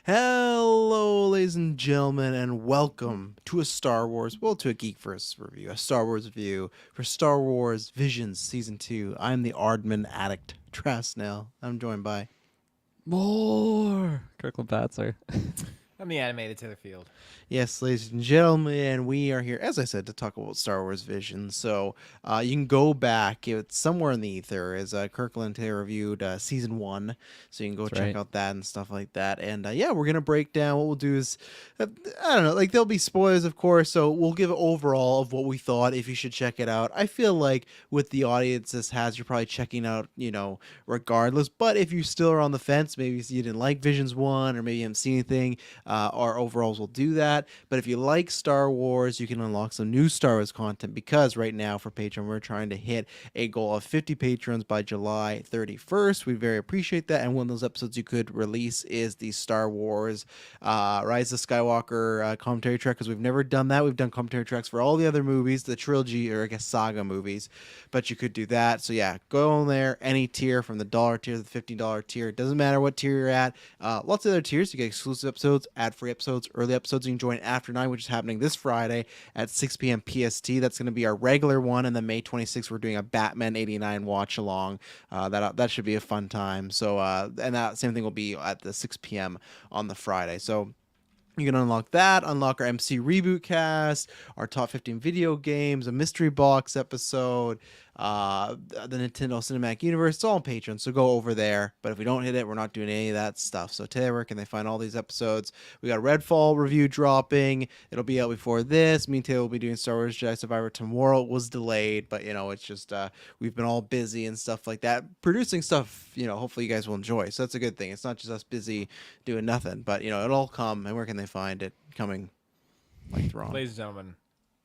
Hello, ladies and gentlemen, and welcome to a to a GeekVerse review, a Star Wars review for Star Wars Visions Season 2. I'm the Ardman addict, Trasnell. I'm joined by... More Kirkland Patzer. I'm the animated Tetherfield. Yes, ladies and gentlemen, we are here, as I said, to talk about Star Wars Vision. So you can go back, it's somewhere in the ether, as Kirkland Taylor reviewed Season 1. So you can go That's check right. out that and stuff like that. And yeah, we're going to break down. What we'll do is, I don't know, like there'll be spoilers, of course. So we'll give an overall of what we thought, if you should check it out. I feel like with the audience this has, you're probably checking out, regardless. But if you still are on the fence, maybe you didn't like Visions 1 or maybe you haven't seen anything, our overalls will do that. But if you like Star Wars, you can unlock some new Star Wars content, because right now for Patreon, we're trying to hit a goal of 50 patrons by July 31st. We very appreciate that. And one of those episodes you could release is the Star Wars Rise of Skywalker commentary track, because we've never done that. We've done commentary tracks for all the other movies, the trilogy, or I guess saga movies, but you could do that. So yeah, go on there, any tier, from the $1 tier to the $15 tier. It doesn't matter what tier you're at. Lots of other tiers. You get exclusive episodes, ad-free episodes, early episodes. You can join After 9, which is happening this Friday at 6 p.m. PST. That's going to be our regular one. And then May 26th, we're doing a Batman 89 watch along. That should be a fun time. So, and that same thing will be at the 6 p.m. on the Friday. So you can unlock that, unlock our MC Reboot cast, our top 15 video games, a mystery box episode, the Nintendo Cinematic Universe. It's all on Patreon, so go over there. But if we don't hit it, we're not doing any of that stuff. So Taylor, where can they find all these episodes? We got Redfall review dropping. It'll be out before this. Me and Taylor will be doing Star Wars Jedi Survivor tomorrow. It was delayed, but it's just we've been all busy and stuff like that, producing stuff. Hopefully you guys will enjoy. So that's a good thing. It's not just us busy doing nothing, but it'll all come. And where can they find it coming? Like Thrawn. Ladies and gentlemen,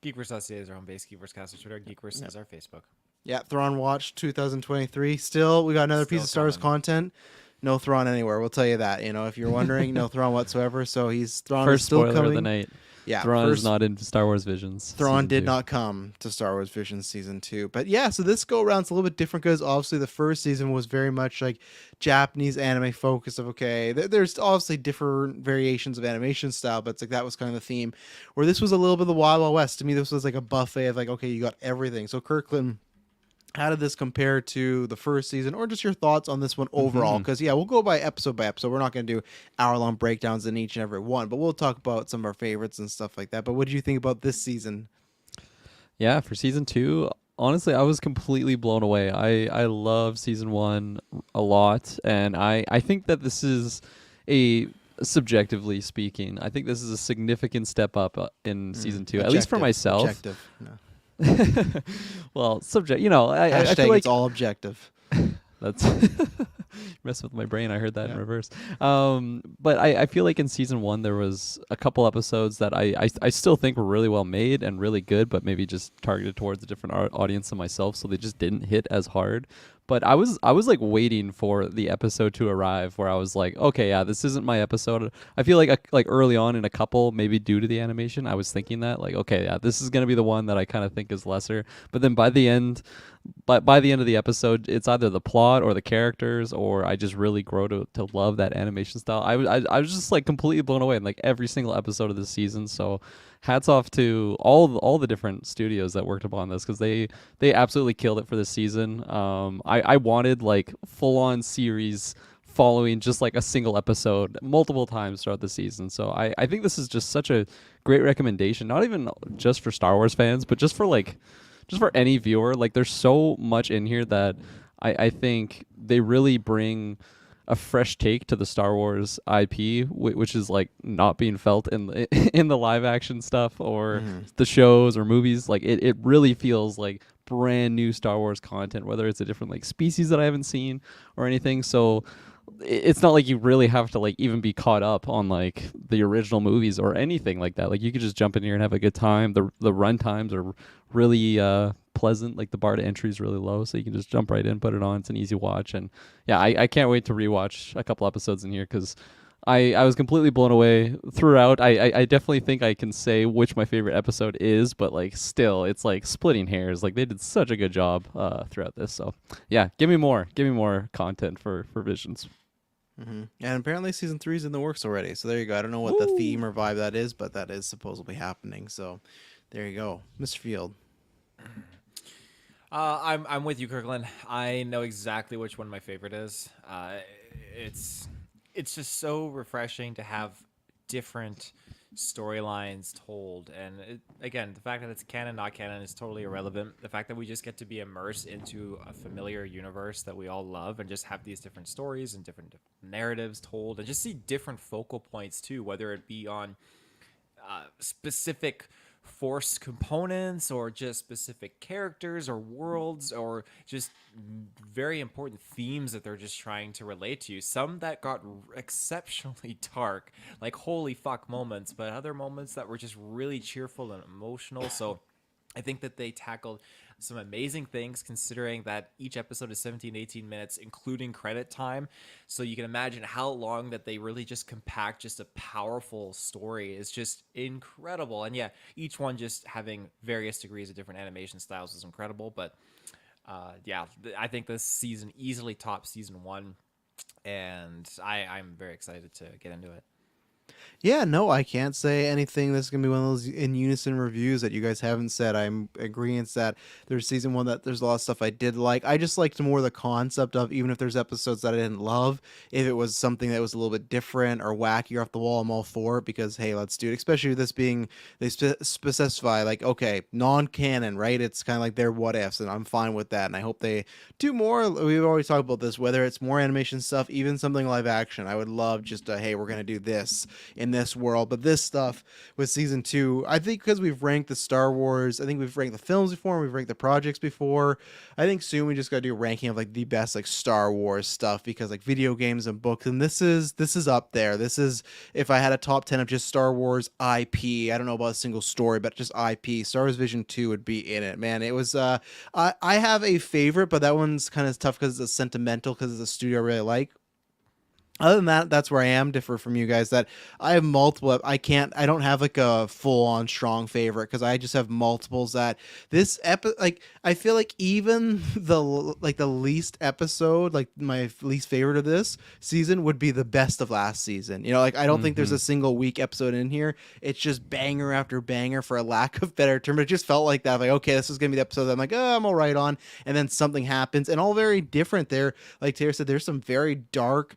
GeekVerse.ca is our home base. GeekVerse.cast is Twitter. GeekVerse is our Facebook. Yeah, Thrawn Watch 2023. Still, we got another piece of Star Wars content. No Thrawn anywhere. We'll tell you that. If you're wondering, no Thrawn whatsoever. So Thrawn First is still spoiler coming. of the night. Yeah, Thrawn is not in Star Wars Visions. Thrawn did 2. not come to Star Wars Visions Season 2. But yeah, so this go around's a little bit different, because obviously the first season was very much like Japanese anime focus of, okay, there's obviously different variations of animation style, but it's like that was kind of the theme. Where this was a little bit of the Wild Wild West. To me, this was like a buffet of like, okay, you got everything. So Kirkland, how did this compare to the first season, or just your thoughts on this one overall? Because yeah, we'll go by episode. We're not going to do hour-long breakdowns in each and every one, but we'll talk about some of our favorites and stuff like that. But what did you think about this season? Yeah, for season 2, honestly, I was completely blown away. I love season 1 a lot, and I think that this is subjectively speaking, I think this is a significant step up in season 2, at least for myself. Objective. No. Well, subject, I feel like it's all objective. That's mess with my brain. I heard that in reverse. But I feel like in season 1 there was a couple episodes that I still think were really well made and really good, but maybe just targeted towards a different audience than myself, so they just didn't hit as hard. But I was like waiting for the episode to arrive where I was like, okay, yeah, this isn't my episode. I feel like early on in a couple, maybe due to the animation, I was thinking that like, okay, yeah, this is gonna be the one that I kind of think is lesser. But then by the end of the episode, it's either the plot or the characters, or I just really grow to love that animation style. I was just like completely blown away in like every single episode of this season. So hats off to all the different studios that worked upon this, because they absolutely killed it for this season. I wanted like full on series following just like a single episode multiple times throughout the season. So I think this is just such a great recommendation, not even just for Star Wars fans, but just for any viewer. Like there's so much in here that I think they really bring a fresh take to the Star Wars IP, which is like not being felt in the live action stuff or the shows or movies. Like it really feels like brand new Star Wars content, whether it's a different like species that I haven't seen or anything. So it's not like you really have to like even be caught up on like the original movies or anything like that. Like you could just jump in here and have a good time. The run times are really pleasant. Like the bar to entry is really low, so you can just jump right in, put it on. It's an easy watch, and yeah, I can't wait to rewatch a couple episodes in here, because I was completely blown away throughout. I definitely think I can say which my favorite episode is, but like still, it's like splitting hairs. Like they did such a good job throughout this. So yeah, give me more content for Visions. And apparently season 3 is in the works already. So there you go. I don't know what the Woo! theme or vibe that is, but that is supposedly happening. So there you go, Mr. Field. I'm with you, Kirkland. I know exactly which one my favorite is. It's it's just so refreshing to have different storylines told, and again, the fact that it's canon, not canon, is totally irrelevant. The fact that we just get to be immersed into a familiar universe that we all love, and just have these different stories and different narratives told, and just see different focal points too, whether it be on specific force components or just specific characters or worlds or just very important themes that they're just trying to relate to. Some that got exceptionally dark, like holy fuck moments, but other moments that were just really cheerful and emotional. So I think that they tackled some amazing things, considering that each episode is 17, 18 minutes, including credit time. So you can imagine how long that they really just compact just a powerful story is just incredible. And yeah, each one just having various degrees of different animation styles is incredible. But yeah, I think this season easily tops season 1. And I'm very excited to get into it. Yeah, no, I can't say anything. This is gonna be one of those in unison reviews that you guys haven't said. I'm agreeing that there's season 1 that there's a lot of stuff I did like. I just liked more the concept of, even if there's episodes that I didn't love, if it was something that was a little bit different or wacky or off the wall, I'm all for it, because hey, let's do it. Especially with this being, they specify like, okay, non-canon, right? It's kind of like their what ifs, and I'm fine with that. And I hope they do more. We've always talked about this, whether it's more animation stuff, even something live action. I would love just hey, we're gonna do this in this world. But this stuff with season 2, I think, because we've ranked the Star Wars, I think we've ranked the films before, and we've ranked the projects before. I think soon we just gotta do a ranking of like the best like Star Wars stuff, because like video games and books, and this is up there. This is, if I had a top 10 of just Star Wars IP, I don't know about a single story, but just IP, Star Wars Vision 2 would be in it, man. It was I have a favorite, but that one's kind of tough because it's sentimental, because it's a studio I really like. Other than that, that's where I am differ from you guys, that I have multiple. I don't have like a full on strong favorite, because I just have multiples that like, I feel like even the least episode, like my least favorite of this season, would be the best of last season. Like, I don't think there's a single weak episode in here. It's just banger after banger, for a lack of better term. It just felt like that. Like, okay, this is going to be the episode that I'm like, oh, I'm all right on. And then something happens, and all very different there. Like Taylor said, there's some very dark,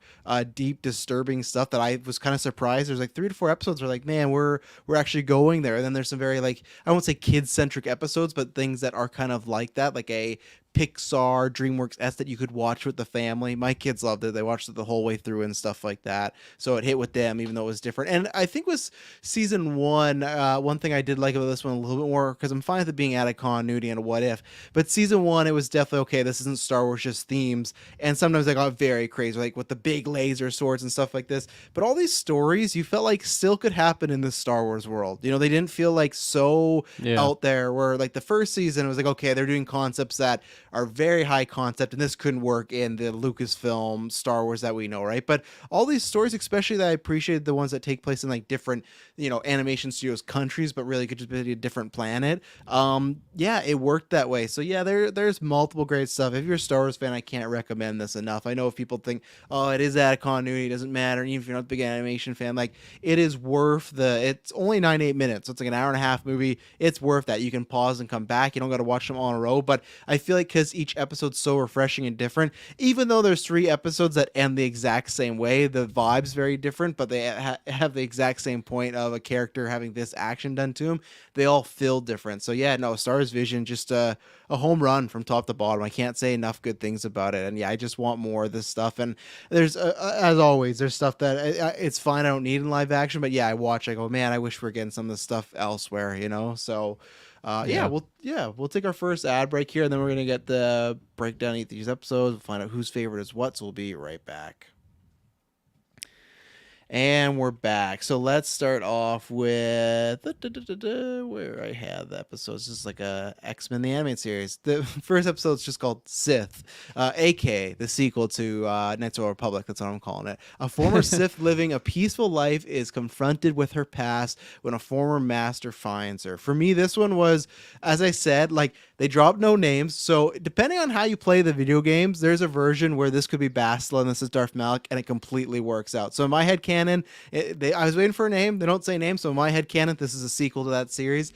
deep, disturbing stuff that I was kind of surprised. There's like 3 to 4 episodes where like, man, we're actually going there. And then there's some very, like, I won't say kid centric episodes, but things that are kind of like that, like a Pixar, DreamWorks that you could watch with the family. My kids loved it. They watched it the whole way through and stuff like that. So it hit with them, even though it was different. And I think with season 1, one thing I did like about this one a little bit more, because I'm fine with it being out of continuity and a what if, but season 1, it was definitely, okay, this isn't Star Wars, just themes. And sometimes I got very crazy, like with the big laser swords and stuff like this. But all these stories, you felt like still could happen in the Star Wars world. They didn't feel like so out there, where like the first season, it was like, okay, they're doing concepts that are very high concept, and this couldn't work in the Lucasfilm Star Wars that we know, right? But all these stories, especially that I appreciated, the ones that take place in like different, animation studios countries, but really could just be a different planet. Yeah, it worked that way. So yeah, there's multiple great stuff. If you're a Star Wars fan, I can't recommend this enough. I know if people think, oh, it is out of continuity, it doesn't matter, even if you're not a big animation fan, like, it is worth it's only 98 minutes, so it's like an hour and a half movie. It's worth that. You can pause and come back. You don't got to watch them all in a row. But I feel like, because each episode's so refreshing and different, even though there's 3 episodes that end the exact same way, the vibe's very different, but they have the exact same point of a character having this action done to him. They all feel different. So yeah, no, Star Wars Vision, just a home run from top to bottom. I can't say enough good things about it. And yeah, I just want more of this stuff. And there's as always, there's stuff that it's fine, I don't need in live action, but yeah, I go, man, I wish we're getting some of this stuff elsewhere. So we'll take our first ad break here, and then we're gonna get the breakdown of these episodes. We'll find out whose favorite is what. So we'll be right back. And we're back. So let's start off with where I had the episodes. Just like a X-Men the animated series. The first episode is just called Sith, aka the sequel to Knights of the Republic. That's what I'm calling it. A former Sith living a peaceful life is confronted with her past when a former master finds her. For me, this one was, as I said, like they dropped no names. So depending on how you play the video games, there's a version where this could be Bastila and this is Darth Malak, and it completely works out. So in my head canon, I was waiting for a name. They don't say name. So in my head canon, this is a sequel to that series.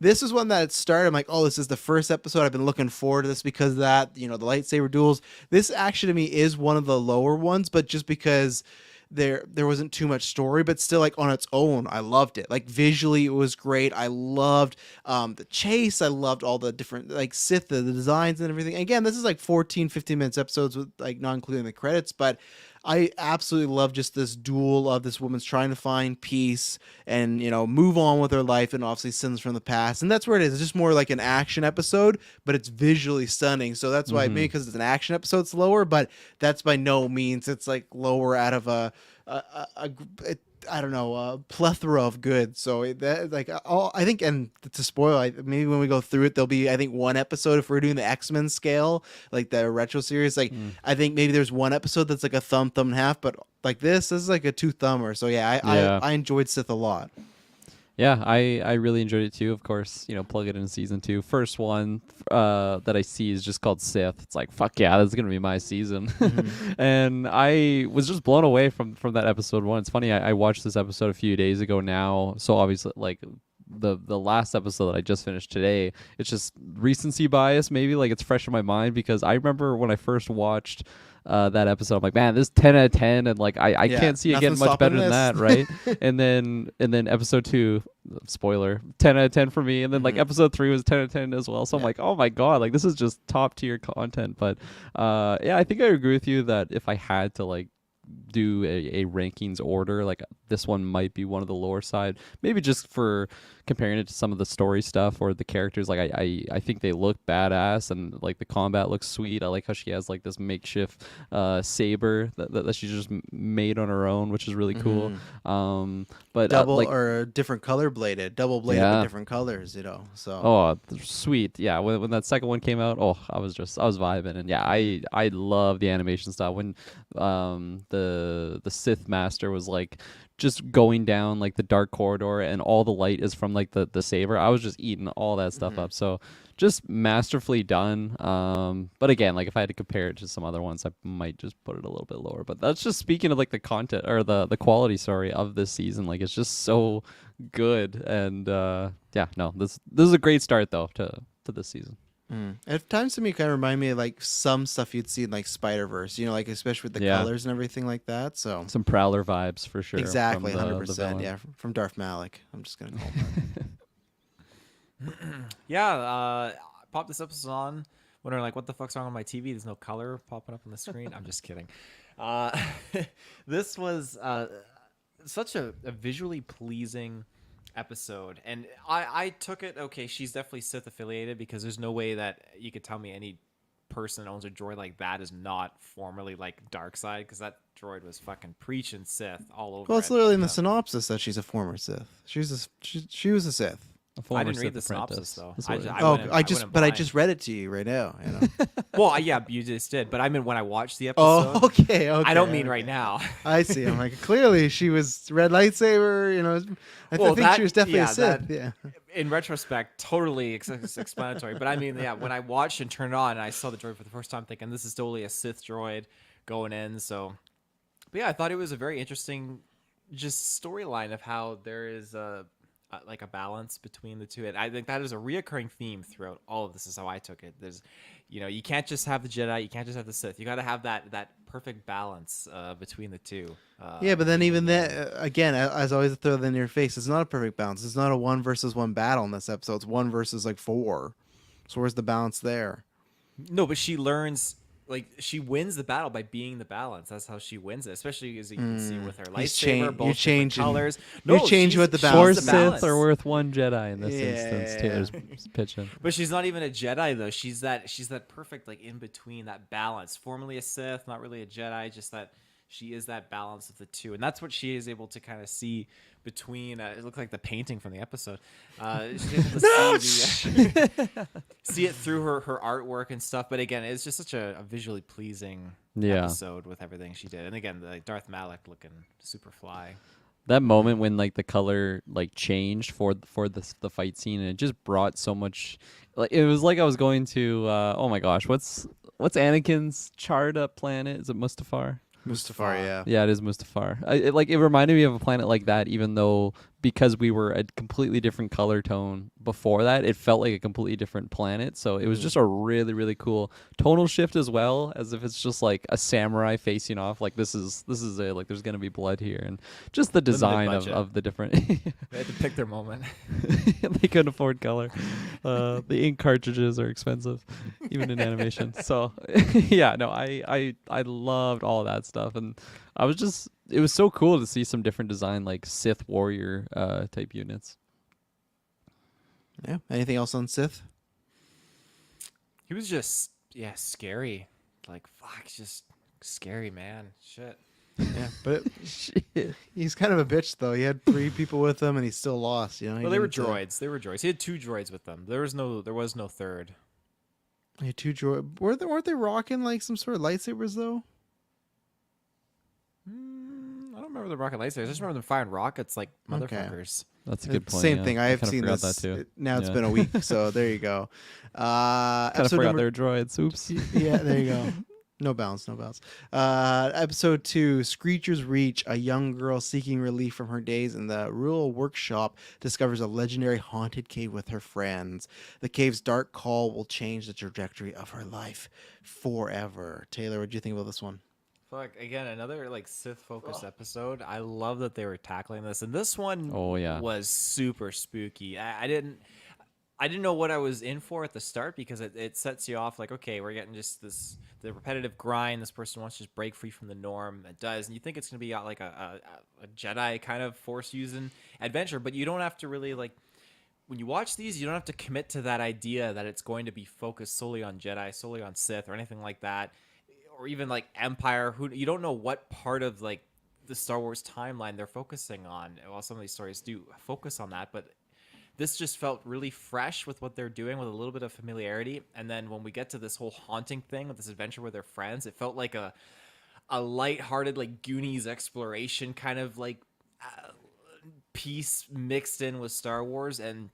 This is one that started. I'm like, oh, this is the first episode. I've been looking forward to this because of that, the lightsaber duels. This actually to me is one of the lower ones, but just because there wasn't too much story, but still, like, on its own, I loved it. Like visually it was great. I loved the chase. I loved all the different like Sith, the designs and everything. Again, this is like 14-15 minutes episodes with like not including the credits, but I absolutely love just this duel of this woman's trying to find peace and move on with her life, and obviously sins from the past, and that's where it is. It's just more like an action episode, but it's visually stunning. So that's why maybe because it's an action episode, it's lower, but that's by no means it's like lower out of a I don't know, a plethora of goods. So that like all I think, and to spoil, maybe when we go through it, there'll be I think one episode if we're doing the X-Men scale, like the retro series. Like I think maybe there's one episode that's like a thumb and a half, but like this is like a two thumber. So yeah, I enjoyed Sith a lot. Yeah, I really enjoyed it too. Of course, plug it in season 2. First one that I see is just called Sith. It's like, fuck yeah, that's gonna be my season. And I was just blown away from that episode 1. It's funny, I watched this episode a few days ago now, so obviously like the last episode that I just finished today, it's just recency bias maybe, like it's fresh in my mind because I remember when I first watched that episode, I'm like, man, this 10 out of 10, and like I can't see it getting much better than that, right? and then episode 2, spoiler, 10 out of 10 for me, and then like episode 3 was 10 out of 10 as well. So I'm like, oh my god, like this is just top tier content. But yeah, I think I agree with you that if I had to like do a rankings order, like this one might be one of the lower side, maybe just for comparing it to some of the story stuff or the characters. Like I think they look badass, and like the combat looks sweet. I like how she has like this makeshift saber that she just made on her own, which is really cool. But double or different color bladed, double bladed with different colors, so sweet. Yeah, when that second one came out, I was vibing. And yeah, I love the animation style when the Sith master was like just going down like the dark corridor and all the light is from like the saber. I was just eating all that stuff up. So just masterfully done. But again, like if I had to compare it to some other ones, I might just put it a little bit lower. But that's just speaking of like the content or the quality, sorry, of this season. Like it's just so good. And yeah, no, this is a great start though to this season. At times to me kind of remind me of like some stuff you'd see in like Spider-Verse, like especially with the colors and everything like that. So some Prowler vibes for sure. Exactly, 100%. Yeah, from Darth Malak. I'm just gonna call him. Yeah, pop this episode on, wondering like what the fuck's wrong with my TV? There's no color popping up on the screen. I'm just kidding. This was such a visually pleasing episode, and I took it, okay, she's definitely Sith affiliated, because there's no way that you could tell me any person that owns a droid like that is not formerly like dark side, because that droid was fucking preaching Sith all over. Well, it's literally in the synopsis that she's a former Sith. She was a Sith. I didn't read the synopsis though. I just read it to you right now. Well, yeah, you just did. But I mean, when I watched the episode. Oh, okay. I don't mean right now. I see. I'm like, clearly she was red lightsaber. I think she was definitely a Sith. Yeah. In retrospect, totally explanatory. But I mean, yeah, when I watched and turned it on and I saw the droid for the first time, thinking this is totally a Sith droid going in. So, but yeah, I thought it was a very interesting just storyline of how there is like a balance between the two. And I think that is a reoccurring theme throughout all of this, is how I took it. There's, you can't just have the Jedi, you can't just have the Sith. You got to have that perfect balance between the two. Yeah, but then even that, again, as always, throw that in your face, it's not a perfect balance. It's not a 1 versus 1 battle in this episode. It's 1 versus like 4. So where's the balance there? No, but she learns. Like, she wins the battle by being the balance. That's how she wins it, especially as you can see with her lightsaber, both different colors. You're changing with the balance. 4 Sith are worth 1 Jedi in this instance. Taylor's pitching. But she's not even a Jedi though. She's that perfect like in between, that balance. Formerly a Sith, not really a Jedi, just that she is that balance of the two, and that's what she is able to kind of see between. It looked like the painting from the episode. She's able to see it through her artwork and stuff. But again, it's just such a visually pleasing episode with everything she did. And again, the Darth Malak looking super fly. That moment when like the color like changed for the fight scene, and it just brought so much. Like it was like I was going to oh my gosh, what's Anakin's charred up planet? Is it Mustafar? Mustafar, yeah. Yeah, it is Mustafar. It reminded me of a planet like that, even though because we were a completely different color tone before that, it felt like a completely different planet. So it was just a really, really cool tonal shift as well, as if it's just like a samurai facing off. Like this is a, like there's gonna be blood here, and just the design of the different. They had to pick their moment. They couldn't afford color. The ink cartridges are expensive, even in animation. So yeah, no, I loved all of that stuff, and I was just, it was so cool to see some different design, like Sith warrior type units. Yeah. Anything else on Sith? He was just scary. Like fuck, just scary, man. Shit. Yeah, but he's kind of a bitch though. He had 3 people with him, and he still lost. You know. Well, they were droids. They were droids. He had 2 droids with them. There was no third. He had 2 droids. Weren't they rocking like some sort of lightsabers though? I don't remember the rocket lightsabers. I just remember them firing rockets like motherfuckers. That's a good point. Same yeah. thing. I have kinda seen forgot this. that too. Now it's been a week, so there you go. Kind of forgot they were droids. Oops. Yeah, there you go. No bounce, no bounce. Episode 2, Screecher's Reach. A young girl seeking relief from her days in the rural workshop discovers a legendary haunted cave with her friends. The cave's dark call will change the trajectory of her life forever. Taylor, what do you think about this one? Fuck, again, another like Sith focused episode. I love that they were tackling this, and this one was super spooky. I didn't know what I was in for at the start, because it sets you off like, okay, we're getting just the repetitive grind. This person wants to just break free from the norm. It does, and you think it's gonna be like a Jedi kind of force using adventure, but you don't have to really like. When you watch these, you don't have to commit to that idea that it's going to be focused solely on Jedi, solely on Sith, or anything like that. Or even like Empire, who you don't know what part of like the Star Wars timeline they're focusing on. Well, some of these stories do focus on that, but this just felt really fresh with what they're doing, with a little bit of familiarity. And then when we get to this whole haunting thing with this adventure with their friends, it felt like a lighthearted like Goonies exploration kind of like piece mixed in with Star Wars. And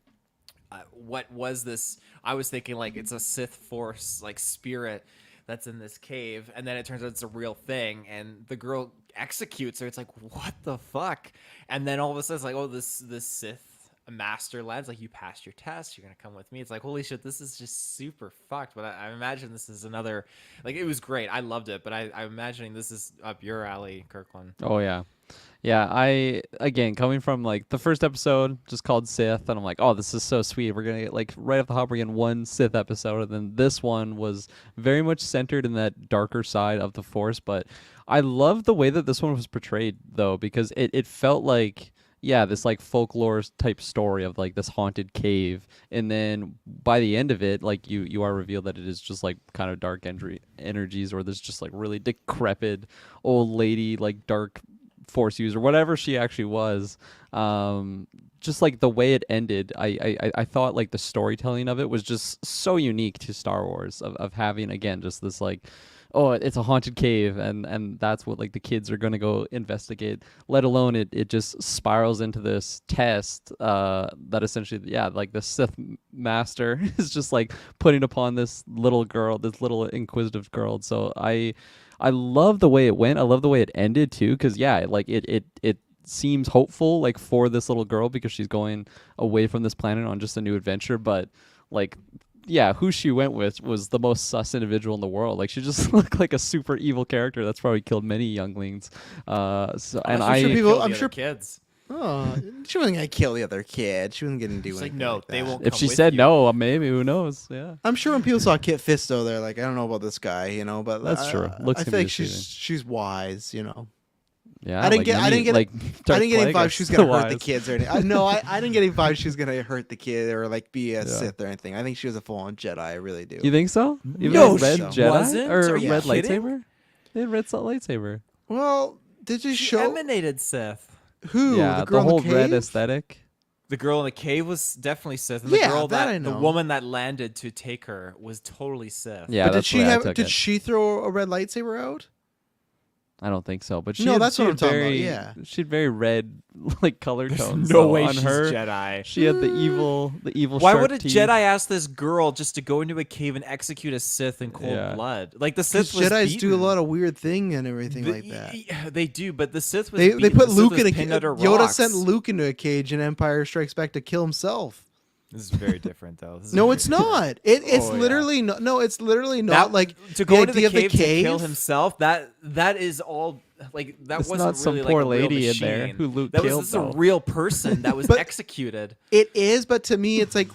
what was this? I was thinking like it's a Sith Force like spirit that's in this cave, and then it turns out it's a real thing, and the girl executes her. It's like, what the fuck? And then all of a sudden it's like, oh, this Sith master lads, like, you passed your test, you're gonna come with me. It's like, holy shit, this is just super fucked. But I imagine this is another, like, it was great, I loved it, but I'm imagining this is up your alley, Kirkland. Oh yeah. Yeah, I, again, coming from like the first episode just called Sith, and I'm like, oh, this is so sweet. We're going to get like right off the hop, we're getting one Sith episode. And then this one was very much centered in that darker side of the Force. But I love the way that this one was portrayed, though, because it felt like, yeah, this like folklore type story of like this haunted cave. And then by the end of it, like you are revealed that it is just like kind of dark energies, or there's just like really decrepit old lady, like dark Force user, whatever she actually was. Just like the way it ended, I thought like the storytelling of it was just so unique to Star Wars, of having, again, just this like, oh, it's a haunted cave, and that's what like the kids are gonna go investigate, let alone it just spirals into this test that essentially, yeah, like the Sith master is just like putting upon this little girl, this little inquisitive girl. So I love the way it went. I love the way it ended too, because yeah, like it seems hopeful, like, for this little girl, because she's going away from this planet on just a new adventure. But like, yeah, who she went with was the most sus individual in the world. Like, she just looked like a super evil character that's probably killed many younglings. I'm sure kids. Oh, she wasn't gonna kill the other kid. She wasn't gonna do It's anything. like, no, like they that. won't. If come she with said you. no, maybe, who knows? Yeah, I'm sure when people saw Kit Fisto, they're like, I don't know about this guy, you know. But That's true. Looks I can be think deceiving. she's wise, you know. yeah. I didn't get like any Darth vibe she was Plagueis, gonna hurt the wise. kids or anything. No, I didn't get any vibe she was gonna hurt the kid or like be a Yeah. Sith or anything. I think she was a full-on Jedi. I really do. You think so? Even No, red she Jedi wasn't. or Are you red kidding? lightsaber? They had red lightsaber. Well, did you She show emanated Sith. who? Yeah, The girl whole in the red cave? aesthetic. The girl in the cave was definitely Sith, and Yeah, the girl that I the know. woman that landed to take her was totally Sith. Yeah, But did that's the she way I have? took Did it. she throw a red lightsaber out? I don't think so, but No, had, that's she what had I'm talking about, very, yeah. she had very red like color There's tones. no so way on she's her. Jedi. She had the evil. Why sharp would a teeth. Jedi ask this girl just to go into a cave and execute a Sith in cold Yeah. blood? Like the Because Sith was Jedi's do a beaten. lot of weird thing and everything like that. They do, but the Sith was They beaten. put The Sith Luke was in a pinned cage. under Yoda rocks. sent Luke into a cage in Empire Strikes Back to kill himself. This is very different, though. This is No, very it's different. not. It's Oh, yeah. literally not. No, it's literally not like to go the into the idea cave, of the to kill cave. himself. That is all. Like that It's wasn't not some really poor like a real lady in there machine. who Luke that killed, was this is a though. real person that was But- executed. It is, but to me, it's like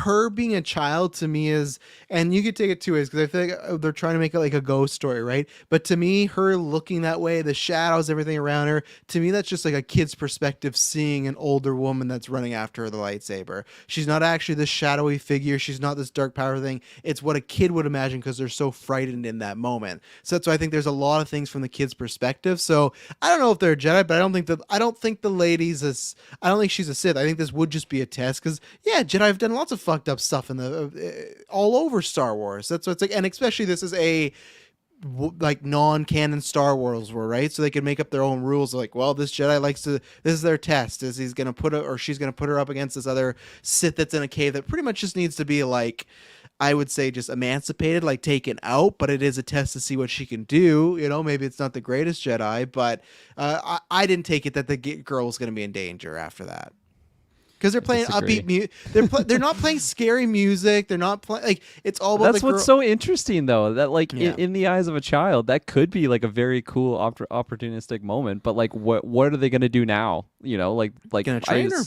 her being a child to me is, and you could take it two ways because I feel like they're trying to make it like a ghost story, right? But to me, her looking that way, the shadows, everything around her, to me, that's just like a kid's perspective seeing an older woman that's running after her the lightsaber. She's not actually this shadowy figure. She's not this dark power thing. It's what a kid would imagine because they're so frightened in that moment. So that's why I think there's a lot of things from the kid's perspective. So I don't know if they're a Jedi, but I don't think the lady's I don't think she's a Sith. I think this would just be a test because yeah, Jedi have done lots of fucked up stuff in the all over Star Wars. That's what it's like, and especially this is a like non-canon Star Wars were, right? So they can make up their own rules. Like, well, this Jedi likes to. This is their test. Is he's gonna put or she's gonna put her up against this other Sith that's in a cave that pretty much just needs to be like, I would say, just emancipated, like taken out. But it is a test to see what she can do. You know, maybe it's not the greatest Jedi, but I didn't take it that the girl was gonna be in danger after that. Because they're playing disagree. upbeat music. They're not playing scary music. They're not playing like it's all about That's the what's girl. so interesting, though. That like Yeah. in the eyes of a child, that could be like a very cool opportunistic moment. But like, what are they gonna do now? You know, like Gonna train her.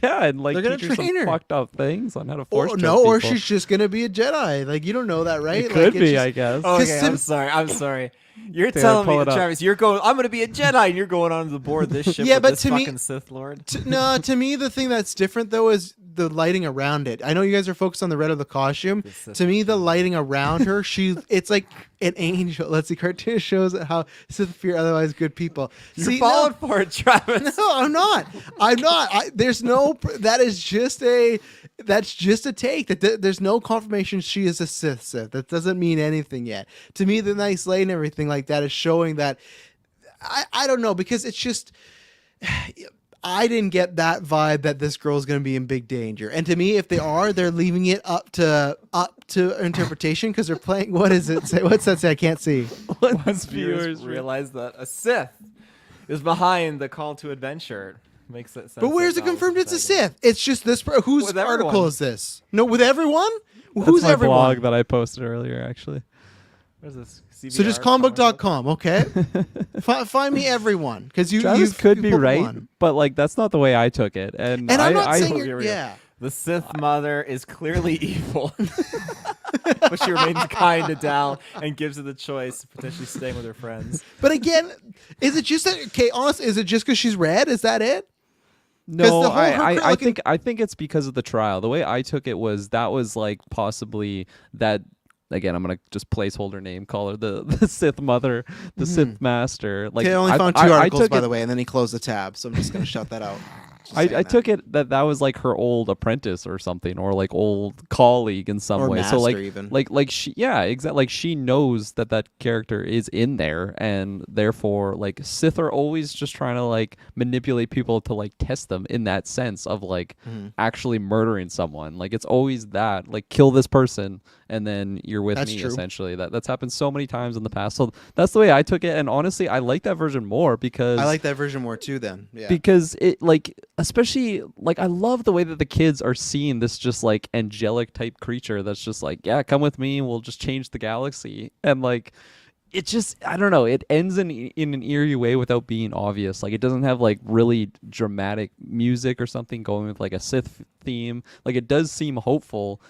yeah, and like They're gonna teach her train some her. fucked up things on how to force. Or choke no, or people. she's just gonna be a Jedi. Like you don't know that, right? It Like, could it's be, just- I guess. Okay, Sim- I'm sorry. You're Taylor, telling pull me, it up. Travis, you're going. I'm gonna be a Jedi, and you're going on the board this ship Yeah, with but this to me- fucking Sith Lord. No, to me, the thing that's different though is the lighting around it. I know you guys are focused on the red of the costume. Sith To me, the lighting around her, it's like an angel. Let's see, cartoon shows how Sith fear otherwise good people. You're See, falling for it, Travis. No, I'm not. I'm not. There's no. That is just a. That's just a take. There's no confirmation she is a Sith. That doesn't mean anything yet. To me, the nice light and everything like that is showing that. I don't know because it's just. I didn't get that vibe that this girl's going to be in big danger. And to me, if they are, they're leaving it up to interpretation because they're playing. What is it say? What's that say? I can't see. Once viewers realize that a Sith is behind the call to adventure, makes it sense. But where's it that confirmed it's a novel's exciting. Sith? It's just this. Whose With article everyone. is this? No, with everyone. That's Who's my everyone? blog that I posted earlier, actually. What is this? So just CBR comicbook.com, okay? Find me everyone because Travis could be pulled right, one. but like that's not the way I took it. And And I'm not I saying Here you're we go. yeah. The Sith mother is clearly evil, but she remains kind to Dal and gives her the choice of potentially staying with her friends. But again, is it just that? Okay, honest, is it just because she's red? Is that it? No, the whole- her I looking- think it's because of the trial. The way I took it was that was like possibly that. Again, I'm gonna just placeholder name call her the Sith mother, the Sith master. Like Okay, I only found two I articles took by it, the way, and then he closed the tab, so I'm just gonna shut that out. Just I saying that. took it that was like her old apprentice or something, or like old colleague in some Or way. So like, master even. like she, yeah, exactly. Like she knows that character is in there, and therefore, like Sith are always just trying to like manipulate people to like test them in that sense of like Mm-hmm. actually murdering someone. Like it's always that like kill this person, and then you're with That's me. true. Essentially, that's happened so many times in the past. So that's the way I took it, and honestly, I like that version more because I like that version more too. Then yeah. because it like especially like I love the way that the kids are seeing this just like angelic type creature that's just like, yeah, come with me, we'll just change the galaxy. And like it just I don't know, it ends in an eerie way without being obvious. Like it doesn't have like really dramatic music or something going with like a Sith theme. Like it does seem hopeful.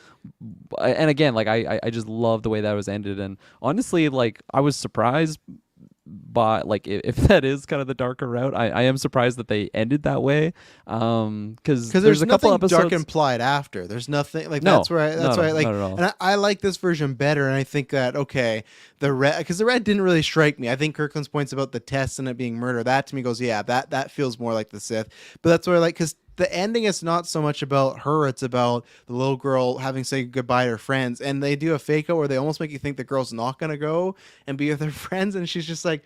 And again, like I just love the way that was ended. And honestly, like I was surprised but like if that is kind of the darker route, I am surprised that they ended that way. Because there's a couple nothing dark episodes. implied after. There's nothing like No, that's no, why I like, not at all. and I like this version better. And I think that okay, the red, because the red didn't really strike me. I think Kirkland's points about the test and it being murder, that to me goes, yeah, that feels more like the Sith. But that's what I like, because the ending is not so much about her, it's about the little girl having to say goodbye to her friends, and they do a fake out where they almost make you think the girl's not gonna go and be with her friends, and she's just like,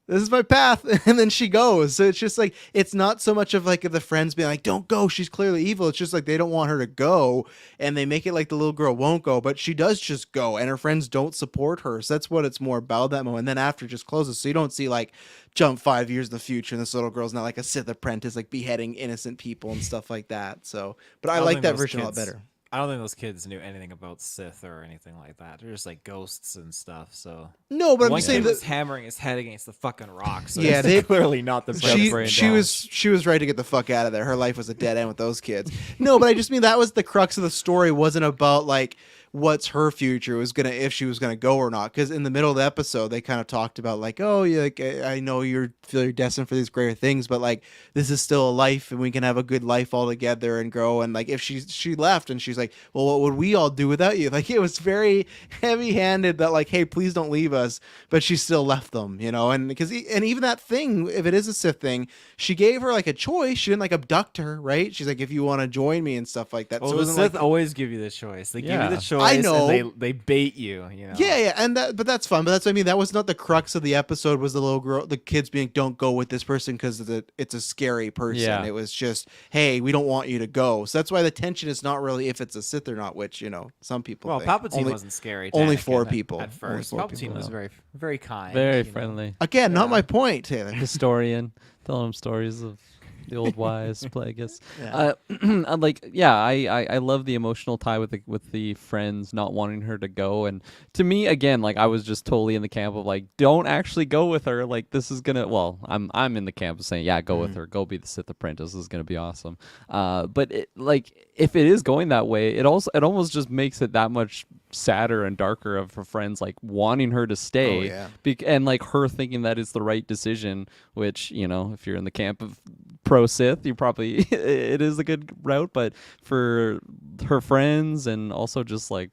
this is my path, and then she goes. So it's just like, it's not so much of like the friends being like, don't go, she's clearly evil. It's just like they don't want her to go, and they make it like the little girl won't go, but she does just go, and her friends don't support her. So that's what it's more about, that moment. And then after it just closes, so you don't see like jump 5 years in the future and this little girl's not like a Sith apprentice like beheading innocent people and stuff like that. So but I don't like think that those version a lot kids- better. I don't think those kids knew anything about Sith or anything like that. They're just like ghosts and stuff. So No, but I'm one just saying kid was that hammering his head against the fucking rock. So Yeah, it's they- clearly not the best brain she damage. was right to get the fuck out of there. Her life was a dead end with those kids. No, but I just mean that was the crux of the story. Wasn't about like what's her future, was gonna, if she was gonna go or not. Because in the middle of the episode, they kind of talked about like, oh, yeah, like, I know feel you're destined for these greater things, but like this is still a life, and we can have a good life all together and grow. And like if she left, and she's like, well, what would we all do without you? Like it was very heavy handed that like, hey, please don't leave us. But she still left them, you know. And because and even that thing, if it is a Sith thing, she gave her like a choice. She didn't like abduct her, right? She's like, if you want to join me and stuff like that. Well, So it the wasn't Sith like, always give you the choice. They give Yeah. you the choice. I know. And they bait you. You know. yeah, and but that's fun. But that's what I mean. That was not the crux of the episode. Was the little girl, the kids being, don't go with this person because it's a scary person. Yeah. It was just, hey, we don't want you to go. So that's why the tension is not really if it's a Sith or not, which you know some people. Well, think. Palpatine wasn't scary. to only Anakin 4 at- people. at Only first. 4 Palpatine people. was very, very kind. Very you know. friendly. Again, not Yeah. my point, Taylor. Historian telling him stories of the old wise Plagueis. Yeah. I'm like, yeah, I love the emotional tie with the friends not wanting her to go, and to me, again, like I was just totally in the camp of like, don't actually go with her. Like this is gonna, well, I'm in the camp of saying, yeah, go with her, go be the Sith apprentice. This is gonna be awesome. But it, like if it is going that way, it almost just makes it that much sadder and darker of her friends like wanting her to stay, Oh, yeah. and like her thinking that is the right decision, which, you know, if you're in the camp of pro Sith, you probably it is a good route, but for her friends and also just like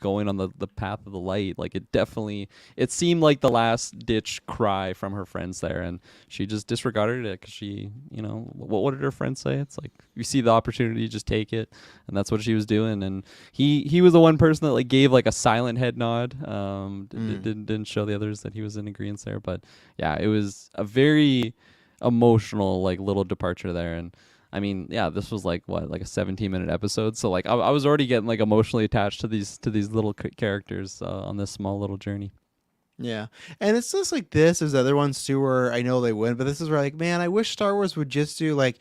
going on the path of the light, like it seemed like the last ditch cry from her friends there, and she just disregarded it because she, you know, what did her friends say? It's like, you see the opportunity, just take it, and that's what she was doing. And he was the one person that like gave like a silent head nod, didn't show the others that he was in agreement there. But yeah, it was a very emotional like little departure there. And I mean, yeah, this was like what, like a 17-minute episode. So like I was already getting like emotionally attached to these little characters on this small little journey. Yeah, and it's just like this. There's other ones too where I know they win, but this is where like, man, I wish Star Wars would just do like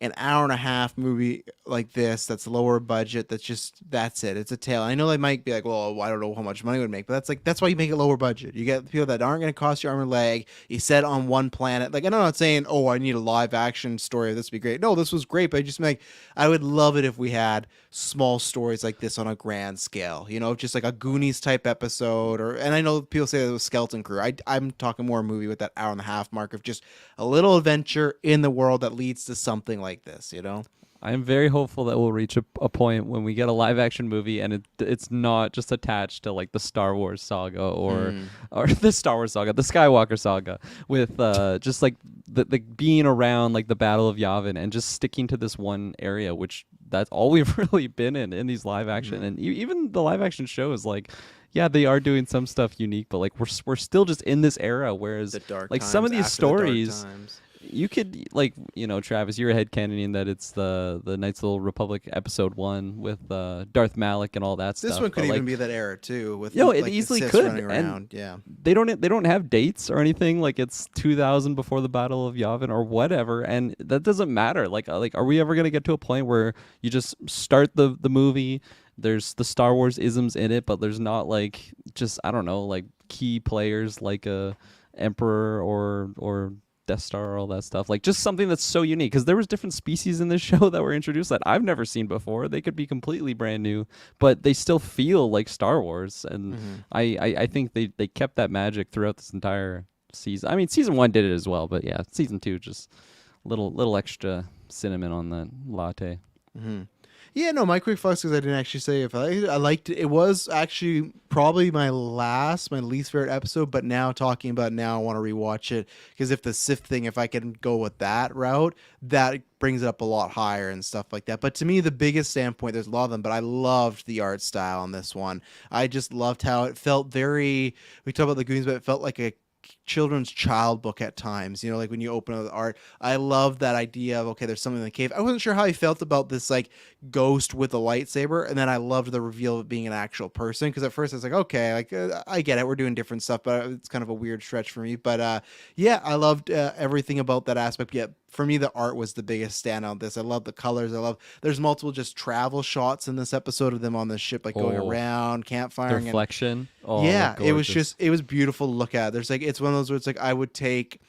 an hour and a half movie like this that's lower budget, that's it, it's a tale. I know they might be like, well, I don't know how much money it would make, but that's why you make it lower budget. You get people that aren't going to cost you arm and leg, you set on one planet. Like, I'm not saying, oh, I need a live action story, this would be great. No, this was great, but I just like, I would love it if we had small stories like this on a grand scale, you know, just like a Goonies type episode. Or, and I know people say it was Skeleton Crew, I'm talking more a movie with that hour and a half mark of just a little adventure in the world that leads to something like this, you know. I'm very hopeful that we'll reach a point when we get a live action movie and it's not just attached to like the Star Wars saga or the Star Wars saga, the Skywalker saga, with just like the being around like the Battle of Yavin and just sticking to this one area, which that's all we've really been in these live action. And even the live action shows, like, yeah, they are doing some stuff unique, but like we're still just in this era. Whereas The dark like times some of these after the dark stories, times. you could, like, you know, Travis, you're headcanoning that it's the Knights of the Old Republic episode 1 with Darth Malik and all that stuff. This one could but, even like, be that era too, with No, like, it the easily Siths could, running and around. Yeah, they don't have dates or anything. Like it's 2000 before the Battle of Yavin or whatever, and that doesn't matter. Like are we ever gonna get to a point where you just start the movie? There's the Star Wars isms in it, but there's not like just, I don't know, like key players like a Emperor or Death Star or all that stuff. Like just something that's so unique, because there was different species in this show that were introduced that I've never seen before. They could be completely brand new, but they still feel like Star Wars. And I think they kept that magic throughout this entire season. I mean, season 1 did it as well, but yeah, season 2 just little extra cinnamon on that latte. Yeah, no, my quick flex because I didn't actually say if I liked it. It was actually probably my least favorite episode. But now talking about it now, I want to rewatch it because if the Sith thing, if I can go with that route, that brings it up a lot higher and stuff like that. But to me, the biggest standpoint, there's a lot of them, but I loved the art style on this one. I just loved how it felt very. We talk about the Goons, but it felt like a children's child book at times, like when you open up the art. I love that idea of, okay, there's something in the cave. I wasn't sure how he felt about this like ghost with a lightsaber, and then I loved the reveal of it being an actual person, because at first I was like, okay, like I get it, we're doing different stuff, but it's kind of a weird stretch for me. But yeah, I loved everything about that aspect. Yeah, for me, the art was the biggest standout of this. I love the colors. There's multiple just travel shots in this episode of them on the ship, like going around, The campfiring, and reflection. yeah, looked it was gorgeous. it was beautiful to look at. There's like, it's one of those where it's like I would take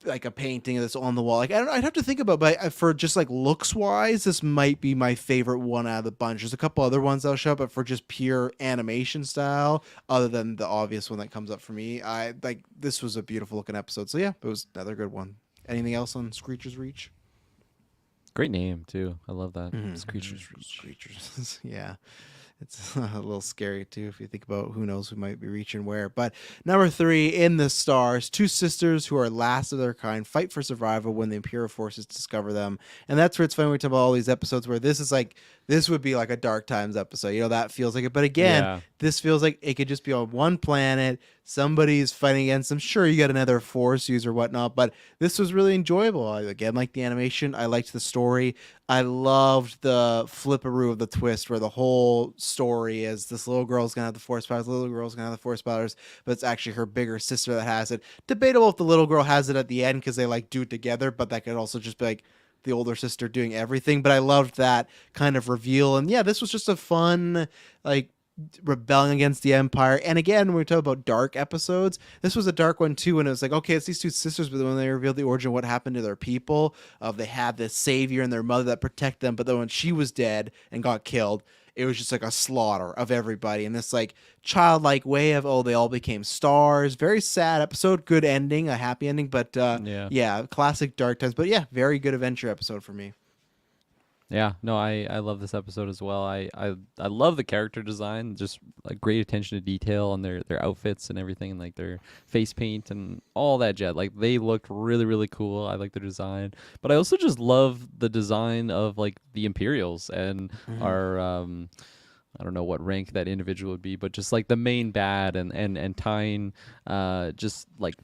like a painting that's on the wall. Like, I don't know, I'd have to think about, but for just like looks wise, this might be my favorite one out of the bunch. There's a couple other ones that'll show up, but for just pure animation style, other than the obvious one that comes up for me, I like this was a beautiful looking episode. So yeah, it was another good one. Anything else on Screecher's Reach? Great name too. I love that. Screechers Reach. Screechers. Yeah. It's a little scary too if you think about who knows who might be reaching where. But number 3, in the stars, 2 sisters who are last of their kind fight for survival when the Imperial forces discover them. And that's where it's funny we talk about all these episodes where this would be like a Dark Times episode. That feels like it. But again, Yeah. this feels like it could just be on one planet. Somebody's fighting against them. Sure, you got another force user or whatnot, but this was really enjoyable. I again liked the animation. I liked the story. I loved the flipperoo of the twist where the whole story is this little girl's gonna have the force powers, little girl's gonna have the force powers, but it's actually her bigger sister that has it. Debatable if the little girl has it at the end because they like do it together, but that could also just be like the older sister doing everything. But I loved that kind of reveal. And yeah, this was just a fun, like, rebelling against the Empire. And again, when we talk about dark episodes, this was a dark one too. And it was like, okay, it's these 2 sisters, but then when they revealed the origin of what happened to their people, they had this savior and their mother that protect them, but then when she was dead and got killed, it was just like a slaughter of everybody in this like childlike way of, they all became stars. Very sad episode, good ending, a happy ending, but yeah, classic Dark Times. But yeah, very good adventure episode for me. Yeah, no, I love this episode as well. I love the character design, just like great attention to detail on their outfits and everything, and like their face paint and all that jet. Like they looked really really cool. I like their design, but I also just love the design of like the Imperials and our I don't know what rank that individual would be, but just like the main bad and tying just like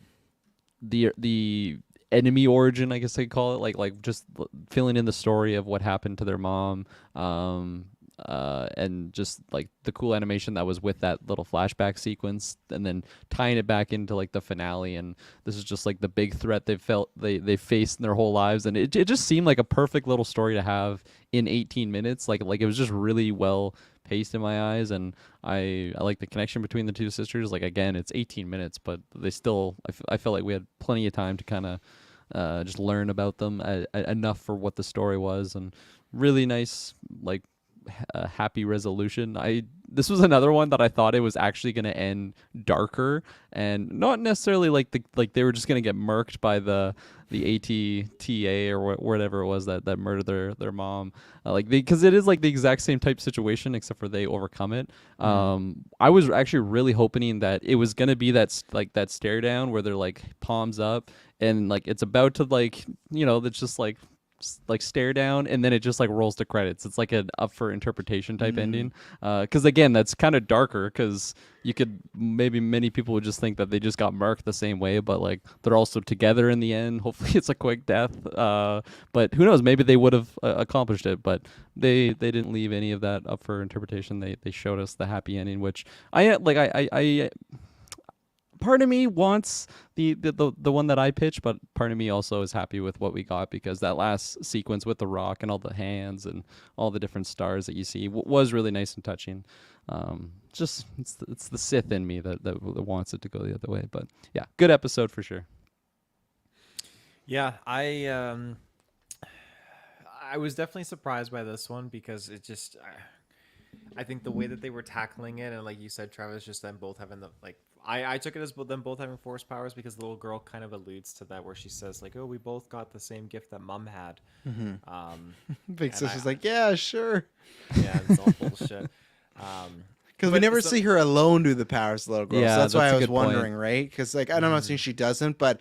the enemy origin, I guess I could call it, like just filling in the story of what happened to their mom, and just like the cool animation that was with that little flashback sequence, and then tying it back into like the finale. And this is just like the big threat they faced in their whole lives, and it just seemed like a perfect little story to have in 18 minutes. Like it was just really well paced in my eyes, and I like the connection between the 2 sisters. Like again, it's 18 minutes, but they still I felt like we had plenty of time to kind of just learn about them enough for what the story was, and really nice like happy resolution. This was another one that I thought it was actually going to end darker, and not necessarily like they were just going to get murked by the ATTA or whatever it was that murdered their mom, because it is like the exact same type situation except for they overcome it. I was actually really hoping that it was going to be that stare down where they're like palms up and like it's about to that's just like stare down, and then it just like rolls to credits. It's like an up for interpretation type ending, because again that's kind of darker, because many people would just think that they just got murked the same way, but like they're also together in the end. Hopefully it's a quick death, but who knows, maybe they would have accomplished it, but they didn't leave any of that up for interpretation. They showed us the happy ending, which I part of me wants the one that I pitched, but part of me also is happy with what we got, because that last sequence with the rock and all the hands and all the different stars that you see was really nice and touching. Just it's the Sith in me that wants it to go the other way. But yeah, good episode for sure. Yeah, I was definitely surprised by this one because it just I think the way that they were tackling it, and like you said, Travis, just them both having the like I took it as them both having force powers because the little girl kind of alludes to that where she says like, "Oh, we both got the same gift that Mom had." Big And sister's like, yeah, sure. yeah, it's all bullshit. Because we But never so- see her alone do the powers, to the little girl. Yeah, So that's why that's I a was good point. wondering, right? Because like I'm not saying she doesn't, but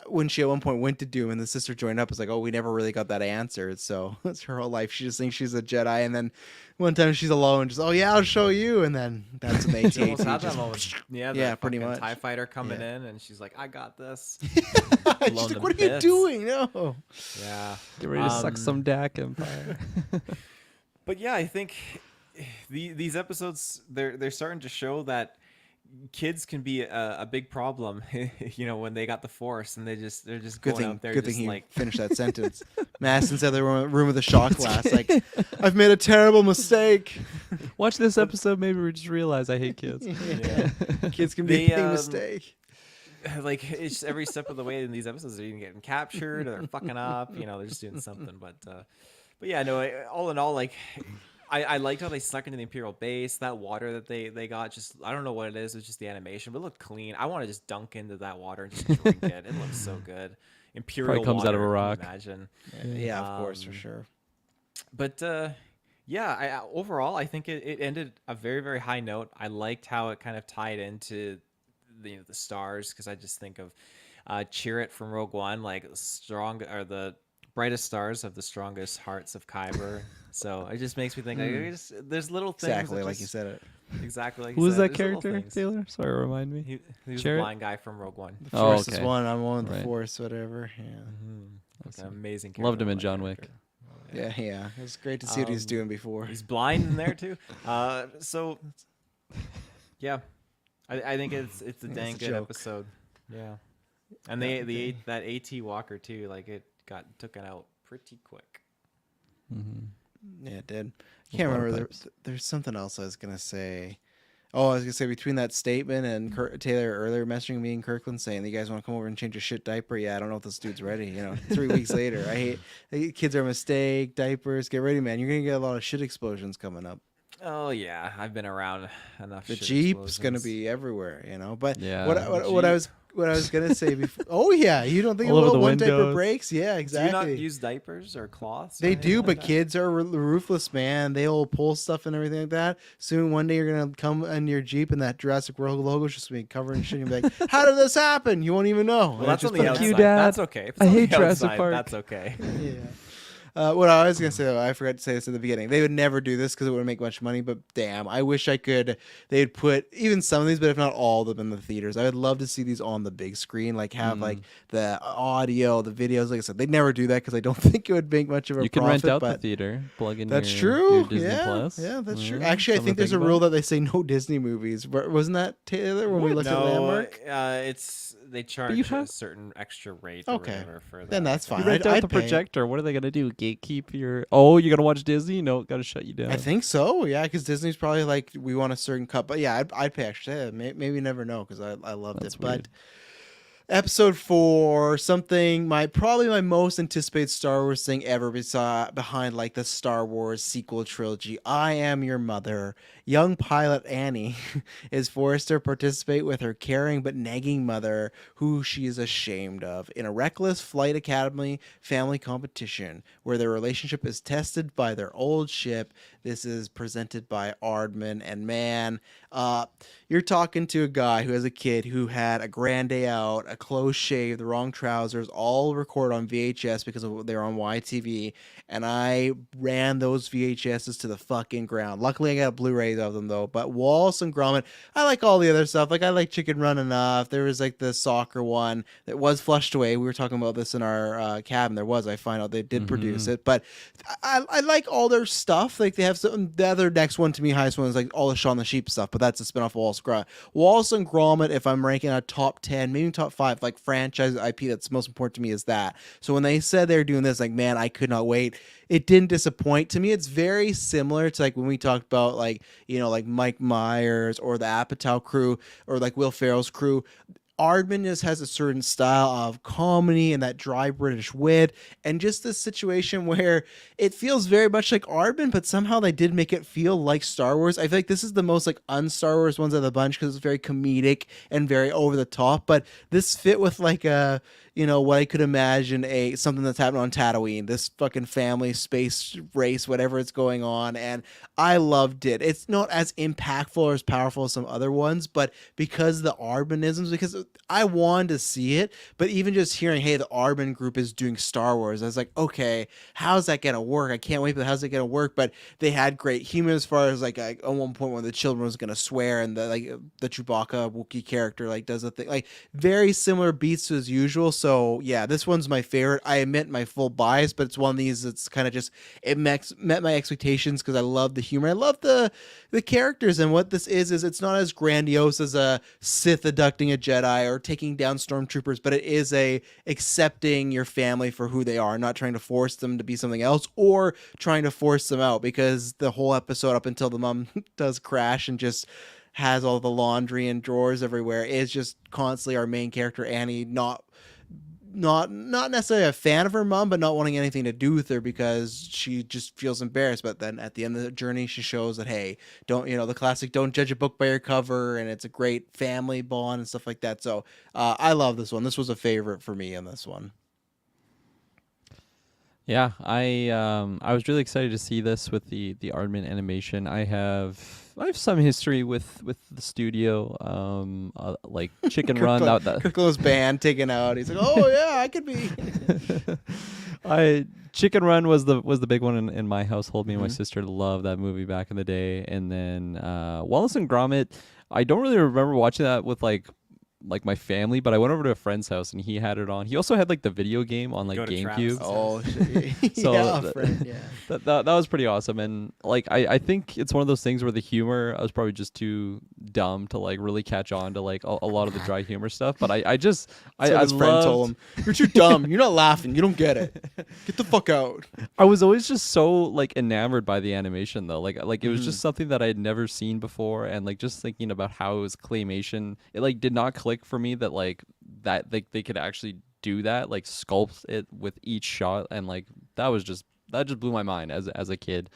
when she at one point went to Doom and the sister joined up, it's like, oh, we never really got that answered. So it's her whole life. She just thinks she's a Jedi, and then one time she's alone, just oh yeah, I'll show you, and then that's when She almost had AT-AT that moment. Yeah, Yeah, pretty fucking much. TIE fighter coming Yeah. in, and she's like, "I got this." She's blown like, to what are you bits. doing? No. Yeah. Get ready to suck some Dak Empire. But yeah, I think these episodes they're starting to show that kids can be a big problem. When they got the Force and they're just Good going thing. out there Good just thing he like finished that sentence. Mass inside the room with a shot glass. Like, I've made a terrible mistake. Watch this episode. Maybe we just realize I hate kids. yeah. Kids can be They, a big um, mistake. Like it's every step of the way in these episodes they're either getting captured or they're fucking up. They're just doing something. But yeah, no. All in all, like. I liked how they snuck into the Imperial base. That water that they got, just I don't know what it is. It's just the animation, but it looked clean. I want to just dunk into that water and just drink it. It looks so good. Imperial Probably comes out of a water, rock. Imagine. Yeah, of course, for sure. But yeah, overall, I think it ended a very, very high note. I liked how it kind of tied into the stars because I just think of Chirrut from Rogue One, like strong or the brightest stars of the strongest hearts of Kyber. So it just makes me think like, there's little things Exactly that like you just- said it. Exactly. Like Who you was said, that there's little character, things. Taylor? Sorry, remind me. He was the Chirrut? blind guy from Rogue One. The Oh, Force is okay. one. I'm one with the Right. Force, whatever. Yeah. Like an amazing character. Loved him in blind John Wick. character. Yeah. It was great to see what he was doing before. He's blind in there too. So yeah, I think it's a It's dang a good joke. episode. Yeah, and that AT Walker too, like it got taken out pretty quick. Yeah, it did. I A can't lot of remember. pipes. There's something else I was gonna say. Oh, I was gonna say between that statement and Taylor earlier messaging me and Kirkland saying, "You guys want to come over and change your shit diaper?" Yeah, I don't know if this dude's ready. 3 weeks later, I hate kids are a mistake. Diapers, get ready, man. You're gonna get a lot of shit explosions coming up. Oh yeah, I've been around enough. The shit Jeep's gonna explosions. be everywhere, But Yeah, what I was gonna say before. Oh yeah, you don't think All over about the one diaper windows. breaks? Yeah, Do you exactly. not use diapers or cloths? or They anything do, like but that? kids are ruthless, man. They'll pull stuff and everything like that. Soon, one day, you're gonna come in your Jeep and that Jurassic World logo's just gonna be covered in shit. And you'll be like, "How did this happen?" You won't even know. Well, that's on the Fuck outside. you, Dad. That's okay. If it's I on the hate Jurassic outside, Park. That's okay. Yeah. What I was gonna say, though, I forgot to say this at the beginning. They would never do this because it wouldn't make much money. But damn, I wish I could. They'd put even some of these, but if not all of them, in the theaters. I would love to see these on the big screen, like have like the audio, the videos. Like I said, they'd never do that because I don't think it would make much of a You can profit. rent out the but theater, plug in that's your true. Disney yeah, Plus. yeah, that's true. Yeah, Actually, I something think to there's a about. rule that they say no Disney movies. Wasn't that Taylor when we looked at Landmark? It's they charge you a have- certain extra rate Okay. or whatever for that. Then that's You fine. rent out I'd the pay. projector. What are they gonna do? Gatekeep your? Oh, you're gonna watch Disney? No, gotta shut you down. I think so. Yeah, because Disney's probably like we want a certain cut. But yeah, I'd pay extra. Yeah, maybe never know because I loved That's it. weird. But episode 4, something probably my most anticipated Star Wars thing ever behind like the Star Wars sequel trilogy. I Am Your Mother. Young pilot Annie is forced to participate with her caring but nagging mother, who she is ashamed of, in a reckless flight academy family competition where their relationship is tested by their old ship. This is presented by Aardman, and man, you're talking to a guy who, as a kid, who had a grand day out, a close shave, the wrong trousers, all recorded on VHS because they were on YTV, and I ran those VHSs to the fucking ground. Luckily, I got Blu-rays of them though. But Wallace and Gromit, I like all the other stuff. Like I like Chicken Run enough. There was like the soccer one that was flushed away. We were talking about this in our cabin. I find out they did produce it, but I like all their stuff. Like they have some. The other next one to me, highest one is like all the Shaun the Sheep stuff, but that's a spinoff of Wallace and Gromit. If I'm ranking a top 10, maybe top 5, like franchise IP that's most important to me is that. So when they said they're doing this, like man, I could not wait. It didn't disappoint. To me, it's very similar to like when we talked about like like Mike Myers or the Apatow crew or like Will Ferrell's crew. Aardman just has a certain style of comedy and that dry British wit, and just this situation where it feels very much like Aardman, but somehow they did make it feel like Star Wars. I feel like this is the most like un-Star Wars ones of the bunch because it's very comedic and very over the top. But this fit with like a, you know, what I could imagine a something that's happening on Tatooine, this fucking family space race, whatever it's going on, and I loved it. It's not as impactful or as powerful as some other ones, but because the Arbanisms, because I wanted to see it, but even just hearing, hey, the Arban group is doing Star Wars, I was like, okay, how's that gonna work? I can't wait, but how's it gonna work? But they had great humor as far as like at one point when the children was gonna swear and the Chewbacca Wookiee character like does a thing like very similar beats as usual. So yeah, this one's my favorite. I admit my full bias, but it's one of these that's kind of just it met my expectations because I love the humor. I love the characters, and what this is it's not as grandiose as a Sith abducting a Jedi or taking down stormtroopers, but it is a accepting your family for who they are, not trying to force them to be something else or trying to force them out, because the whole episode up until the mom does crash and just has all the laundry and drawers everywhere is just constantly our main character Annie not necessarily a fan of her mom, but not wanting anything to do with her because she just feels embarrassed. But then at the end of the journey, she shows that, hey, don't, you know, the classic, don't judge a book by your cover. And it's a great family bond and stuff like that. So I love this one. This was a favorite for me in this one. Yeah, I was really excited to see this with the Aardman animation. I have some history with the studio, like Chicken Run. Kirkland's band taken out. He's like, oh yeah, I could be. Chicken Run was the big one in my household. Me and my Mhm. sister loved that movie back in the day. And then Wallace and Gromit. I don't really remember watching that with like my family, but I went over to a friend's house and he had it on. He also had like the video game on like Go to GameCube. Oh, So yeah, th- friend, yeah. that was pretty awesome. And like I think it's one of those things where the humor, I was probably just too dumb to like really catch on to like a lot of the dry humor stuff. But I just That's what I his friend told him, you're too dumb. You're not laughing. You don't get it. Get the fuck out. I was always just so like enamored by the animation though. Like it was Mm-hmm. just something that I had never seen before, and like just thinking about how it was claymation, it like did not click for me that they could actually do that, like sculpt it with each shot, and like that just blew my mind as a kid.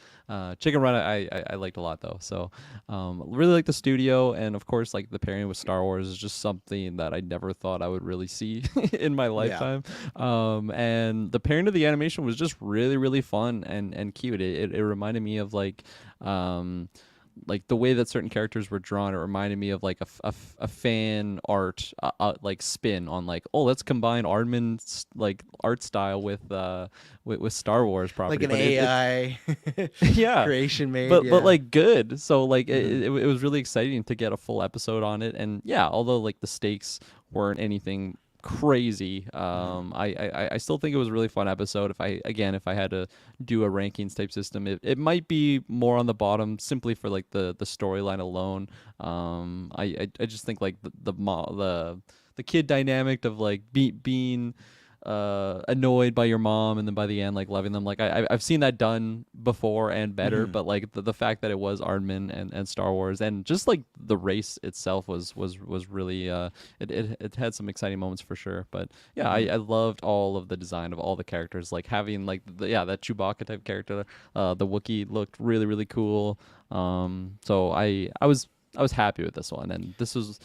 Chicken Run I liked a lot though. So really like the studio, and of course like the pairing with Star Wars is just something that I never thought I would really see in my lifetime. And the pairing of the animation was just really really fun and cute. It reminded me of like the way that certain characters were drawn. It reminded me of like a fan art like spin on like, oh, let's combine Aardman's like art style with Star Wars property, Like an AI yeah, creation made. but like good. So like it was really exciting to get a full episode on it. And yeah, although like the stakes weren't anything crazy, I still think it was a really fun episode. If I had to do a rankings type system, it might be more on the bottom simply for like the storyline alone. I just think like the kid dynamic of like being annoyed by your mom and then by the end like loving them, like I've seen that done before and better. But like the fact that it was Aardman and Star Wars, and just like the race itself was really it had some exciting moments for sure. But yeah, I loved all of the design of all the characters, like having like that Chewbacca type character, the Wookiee looked really really cool. So I was happy with this one, and this was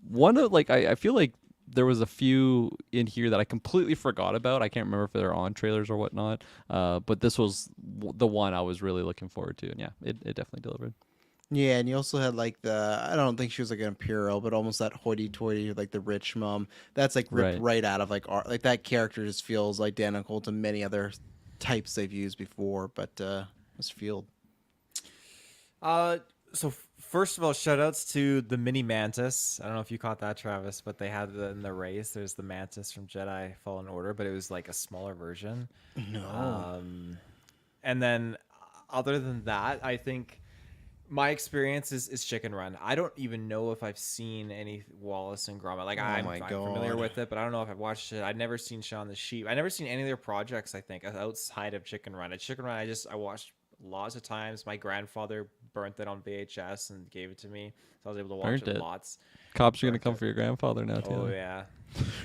one of like I feel like there was a few in here that I completely forgot about. I can't remember if they're on trailers or whatnot. But this was the one I was really looking forward to, and yeah, it definitely delivered. Yeah, and you also had like I don't think she was like an imperial, but almost that hoity-toity, like the rich mom. That's like ripped right out of like art. Like that character just feels identical to many other types they've used before, but it's Field. So first of all, shout outs to the mini mantis. I don't know if you caught that, Travis, but they had in the race. There's the mantis from Jedi Fallen Order, but it was like a smaller version. No. And then other than that, I think my experience is Chicken Run. I don't even know if I've seen any Wallace and Gromit. Like I'm familiar with it, but I don't know if I've watched it. I've never seen Shaun the Sheep. I've never seen any of their projects, I think, outside of Chicken Run. At Chicken Run, I watched lots of times. My grandfather burnt it on VHS and gave it to me, so I was able to watch Burnt it it. lots. Cops are gonna Burnt come it. for your grandfather now, Oh Taylor. yeah.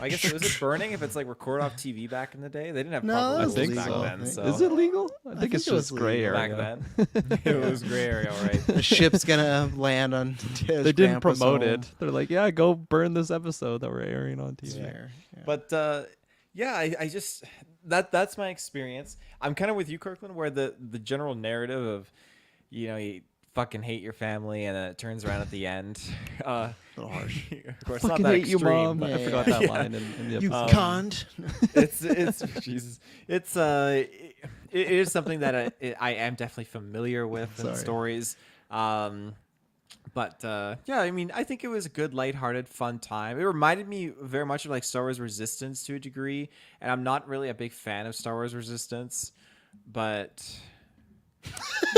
I guess it was it burning if it's like record off TV back in the day. They didn't have No, proper that I was rules think back legal, so. I then. think. So Is it legal? I think think it's it was just gray legal. back area. then, it was gray area, all right. The ship's gonna land on Taylor's They didn't grandpa's promote home. it. They're like, yeah, go burn this episode that we're airing on TV. Fair, yeah. But yeah, I just that's my experience. I'm kind of with you, Kirkland, where the general narrative of, you fucking hate your family and then it turns around at the end. A little harsh. Of course, Fucking not that hate you, extreme, mom. but I forgot Yeah. that line in the You episode. cunt. it's Jesus. It's it is something that I am definitely familiar with in Sorry. stories. But yeah, I mean, I think it was a good, lighthearted, fun time. It reminded me very much of like Star Wars Resistance to a degree, and I'm not really a big fan of Star Wars Resistance, but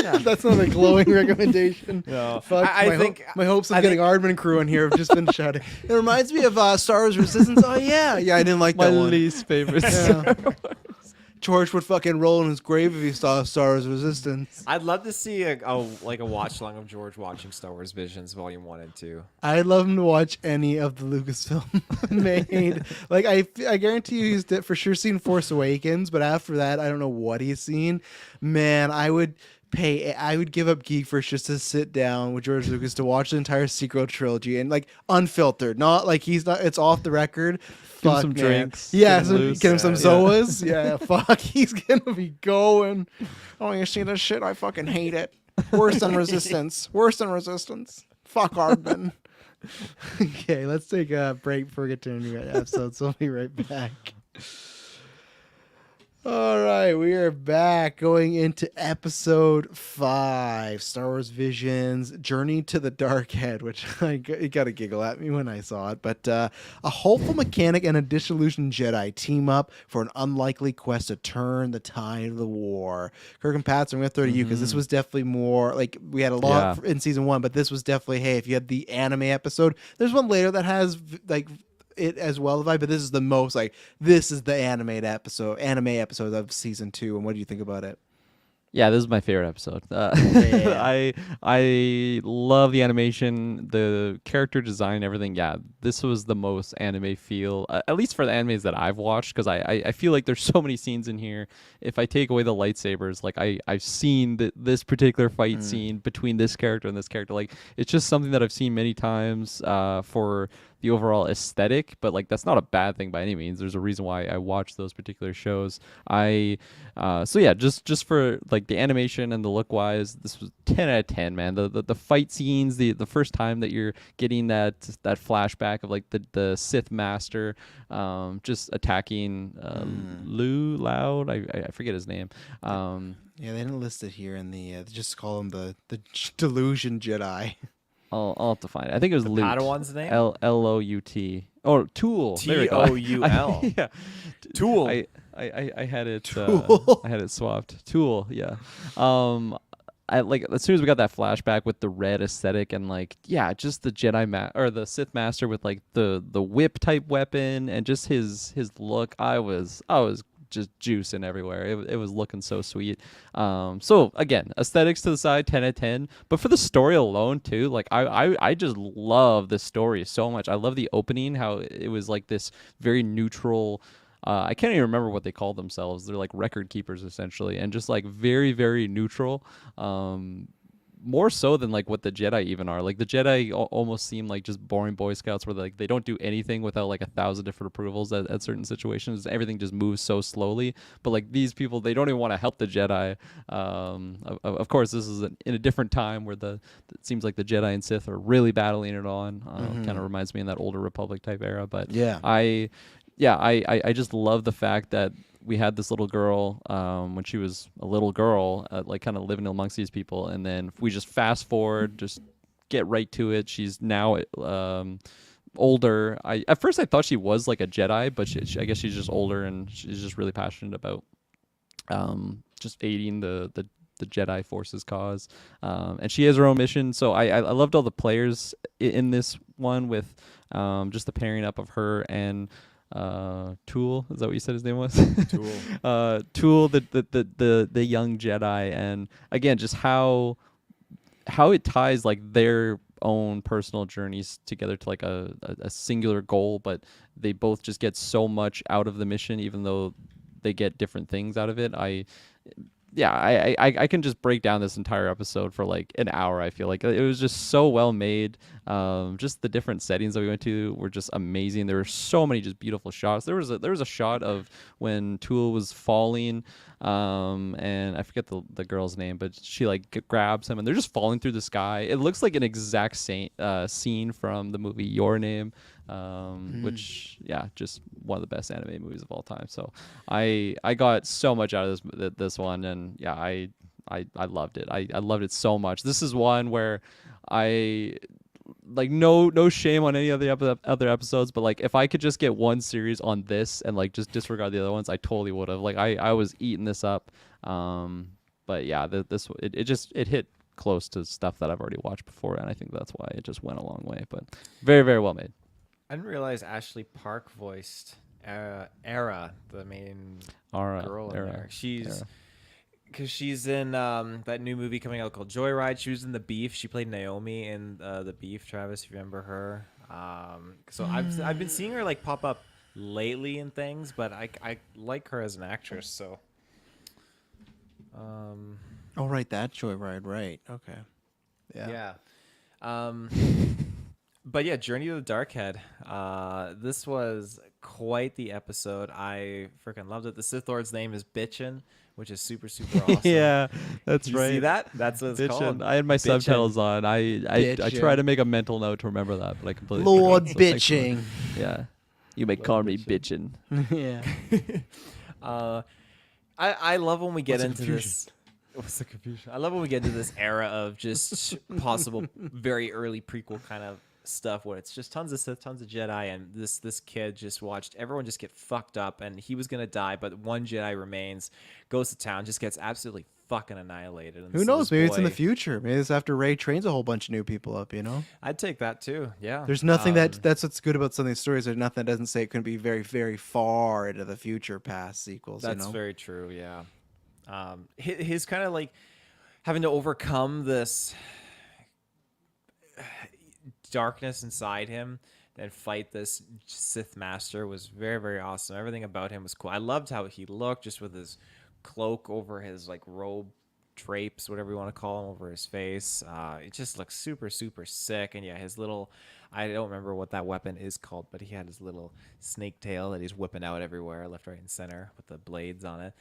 yeah. That's not a glowing recommendation. No. Fuck, I my think my hopes of I getting think- Aardman crew in here have just been shattered. It reminds me of Star Wars Resistance. Oh yeah, yeah, I didn't like My that one. least favorite. Yeah. George would fucking roll in his grave if he saw Star Wars Resistance. I'd love to see a watch along of George watching Star Wars Visions Volume 1 and 2. I'd love him to watch any of the Lucasfilm made. Like I guarantee you, he's for sure seen Force Awakens, but after that, I don't know what he's seen. Man, I would give up GeekVerse just to sit down with George Lucas to watch the entire sequel trilogy and like unfiltered, not like it's off the record. Give him Fuck, some man. drinks, Yeah, get him loose. get him some Yeah. Zoas. Yeah, fuck, he's gonna be going. Oh, you see this shit? I fucking hate it. Worse than Resistance. Worse than Resistance. Fuck Aardman. Okay, let's take a break before we get to a new episode. So we'll be right back. All right, we are back going into episode 5, Star Wars Visions, Journey to the Dark Head, which you got to giggle at me when I saw it. But a hopeful mechanic and a disillusioned Jedi team up for an unlikely quest to turn the tide of the war. Kirk and Pats, I'm going to throw to you because this was definitely more, like, we had a lot in season 1, but this was definitely, hey, if you had the anime episode, there's one later that has, like, it as well, but this is the most like this is the anime episode of season 2. And what do you think about it? Yeah, this is my favorite episode. Yeah. I love the animation, the character design, everything. Yeah, this was the most anime feel, at least for the animes that I've watched, because I feel like there's so many scenes in here. If I take away the lightsabers, like I've seen this particular fight scene between this character and this character. Like it's just something that I've seen many times for the overall aesthetic, but like that's not a bad thing by any means. There's a reason why I watch those particular shows. So yeah, just for like the animation and the look wise, this was 10 out of 10, man. The fight scenes, the first time that you're getting that flashback of like the Sith master just attacking Liu Loud, I forget his name. Yeah, they didn't list it here in the they just call him the delusion Jedi. I'll have to find it. I think it was Loot. Padawan's name? Lout. Oh, Tool. There we go. Toul. Yeah. Tool. I had it. Tool. I had it swapped. Tool. Yeah. I like as soon as we got that flashback with the red aesthetic and like just the Jedi or the Sith master with like the whip type weapon and just his look. I was just juicing everywhere. It was looking so sweet. So again, aesthetics to the side, 10 out of 10. But for the story alone too, like I just love the story so much. I love the opening, how it was like this very neutral. I can't even remember what they call themselves. They're like record keepers essentially, and just like very, very neutral. More so than like what the Jedi even are. Like the Jedi almost seem like just boring Boy Scouts where like they don't do anything without like 1,000 different approvals at certain situations. Everything just moves so slowly. But like these people, they don't even want to help the Jedi. Of course, this is in a different time where it seems like the Jedi and Sith are really battling it on. Kind of reminds me in that older Republic type era. But Yeah. I just love the fact that we had this little girl when she was a little girl, like kind of living amongst these people. And then if we just fast forward, just get right to it. She's now older. At first I thought she was like a Jedi, but I guess she's just older and she's just really passionate about just aiding the Jedi Force's cause. And she has her own mission. So I loved all the players in this one with just the pairing up of her and Tool, is that what you said his name was? Tool. Tool, the young Jedi, and again, just how it ties like their own personal journeys together to like a singular goal, but they both just get so much out of the mission, even though they get different things out of it. I can just break down this entire episode for like an hour. I feel like it was just so well made. Just the different settings that we went to were just amazing. There were so many just beautiful shots. There was a shot of when Tool was falling, and I forget the girl's name, but she like grabs him and they're just falling through the sky. It looks like an exact scene from the movie Your Name. Which just one of the best anime movies of all time. So I got so much out of this one, and I loved it. I loved it so much. This is one where I like no shame on any of the other episodes, but like if I could just get one series on this and like just disregard the other ones, I totally would have. Like I was eating this up. But yeah, it hit close to stuff that I've already watched before, and I think that's why it just went a long way. But very, very well made. I didn't realize Ashley Park voiced Era, the main Ara, girl in Era, there. She's Era. because she's in that new movie coming out called Joyride. She was in The Beef. She played Naomi in The Beef. Travis, if you remember her. So I've been seeing her like pop up lately in things, but I like her as an actress. So. Oh, right, that Joyride, right? Okay. Yeah. But yeah, Journey to the Dark Head. This was quite the episode. I freaking loved it. The Sith Lord's name is Bitchin, which is super, super awesome. Yeah, that's Did you right. see that? That's what it's Bitchin'. called. I had my Bitchin'. subtitles on. I try to make a mental note to remember that, but I completely Lord forgot. So thanks for- bitching. Yeah, you may call me bitchin'. Yeah. I love when we get What's the into confusion? this. What's the confusion? I love when we get into this era of just possible very early prequel kind of stuff where it's just tons of Sith, tons of Jedi, and this kid just watched everyone just get fucked up, and he was gonna die, but one Jedi remains, goes to town, just gets absolutely fucking annihilated. And Who so knows? this Maybe it's in the boy- future. Maybe it's after Ray trains a whole bunch of new people up, you know? I'd take that too. Yeah. There's nothing that's what's good about some of these stories. There's nothing that doesn't say it couldn't be very, very far into the future past sequels, That's you know? very true. Yeah. His kind of like having to overcome this darkness inside him and fight this Sith master was very, very awesome. Everything about him was cool. I loved how he looked, just with his cloak over his like robe drapes, whatever you want to call them, over his face. It just looks super, super sick. And yeah, his little, I don't remember what that weapon is called, but he had his little snake tail that he's whipping out everywhere, left, right, and center, with the blades on it.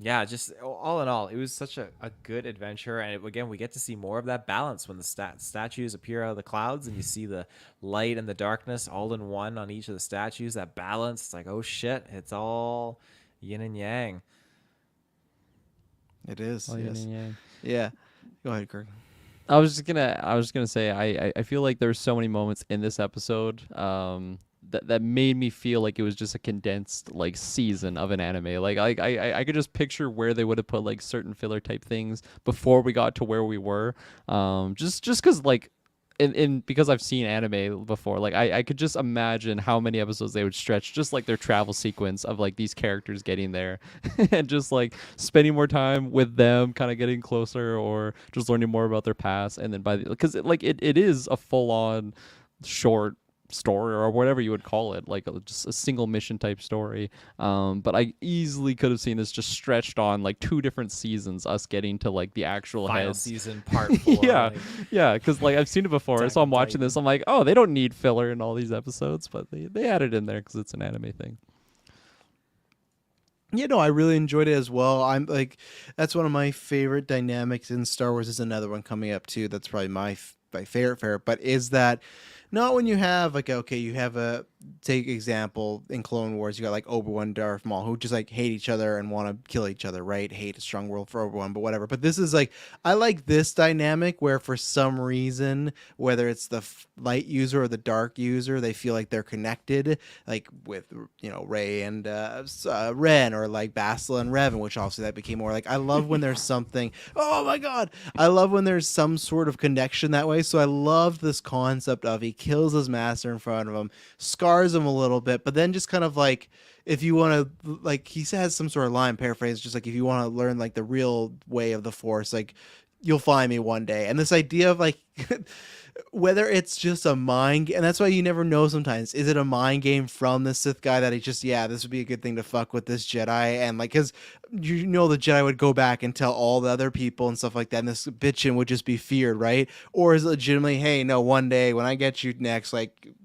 Yeah, just all in all, it was such a good adventure. And again, we get to see more of that balance when the statues appear out of the clouds and you see the light and the darkness all in one on each of the statues. That balance, it's like, oh shit, it's all yin and yang. It is. Oh, yes. yeah. Yeah. Go ahead, Kirk. I was just gonna say I feel like there's so many moments in this episode that made me feel like it was just a condensed like season of an anime. Like I could just picture where they would have put like certain filler type things before we got to where we were. Just because like because I've seen anime before, like I could just imagine how many episodes they would stretch, just like their travel sequence of like these characters getting there and just like spending more time with them, kind of getting closer, or just learning more about their past. And then because it is a full on short story or whatever you would call it, like just a single mission type story. But I easily could have seen this just stretched on like 2 different seasons, us getting to like the actual Final heads. season, part 4. Yeah, like, yeah, because like I've seen it before, Attack so I'm on watching Titan. this. I'm like, oh, they don't need filler in all these episodes, but they add it in there because it's an anime thing. Yeah, no, I really enjoyed it as well. I'm like, that's one of my favorite dynamics in Star Wars. Is another one coming up too. That's probably my favorite. But is that not when you have like, okay, you have a take example in Clone Wars, you got like Obi-Wan, Darth Maul, who just like hate each other and want to kill each other, right? Hate a strong word for Obi-Wan, but whatever. But this is like, I like this dynamic where for some reason, whether it's the light user or the dark user, they feel like they're connected, like with, you know, Rey and Ren, or like Bastila and Revan, which obviously that became more like, I love when there's something, oh my God, I love when there's some sort of connection that way. So I loved this concept of he kills his master in front of him, scar scars him a little bit, but then just kind of like, if you want to, like, he has some sort of line paraphrase, just like, if you want to learn like the real way of the Force, like, you'll find me one day. And this idea of like whether it's just a and that's why you never know sometimes. Is it a mind game from the Sith guy that he just, yeah, this would be a good thing to fuck with this Jedi? And like, because you know the Jedi would go back and tell all the other people and stuff like that, and this bitchin' would just be feared, right? Or is it legitimately, hey, no, one day when I get you next, like,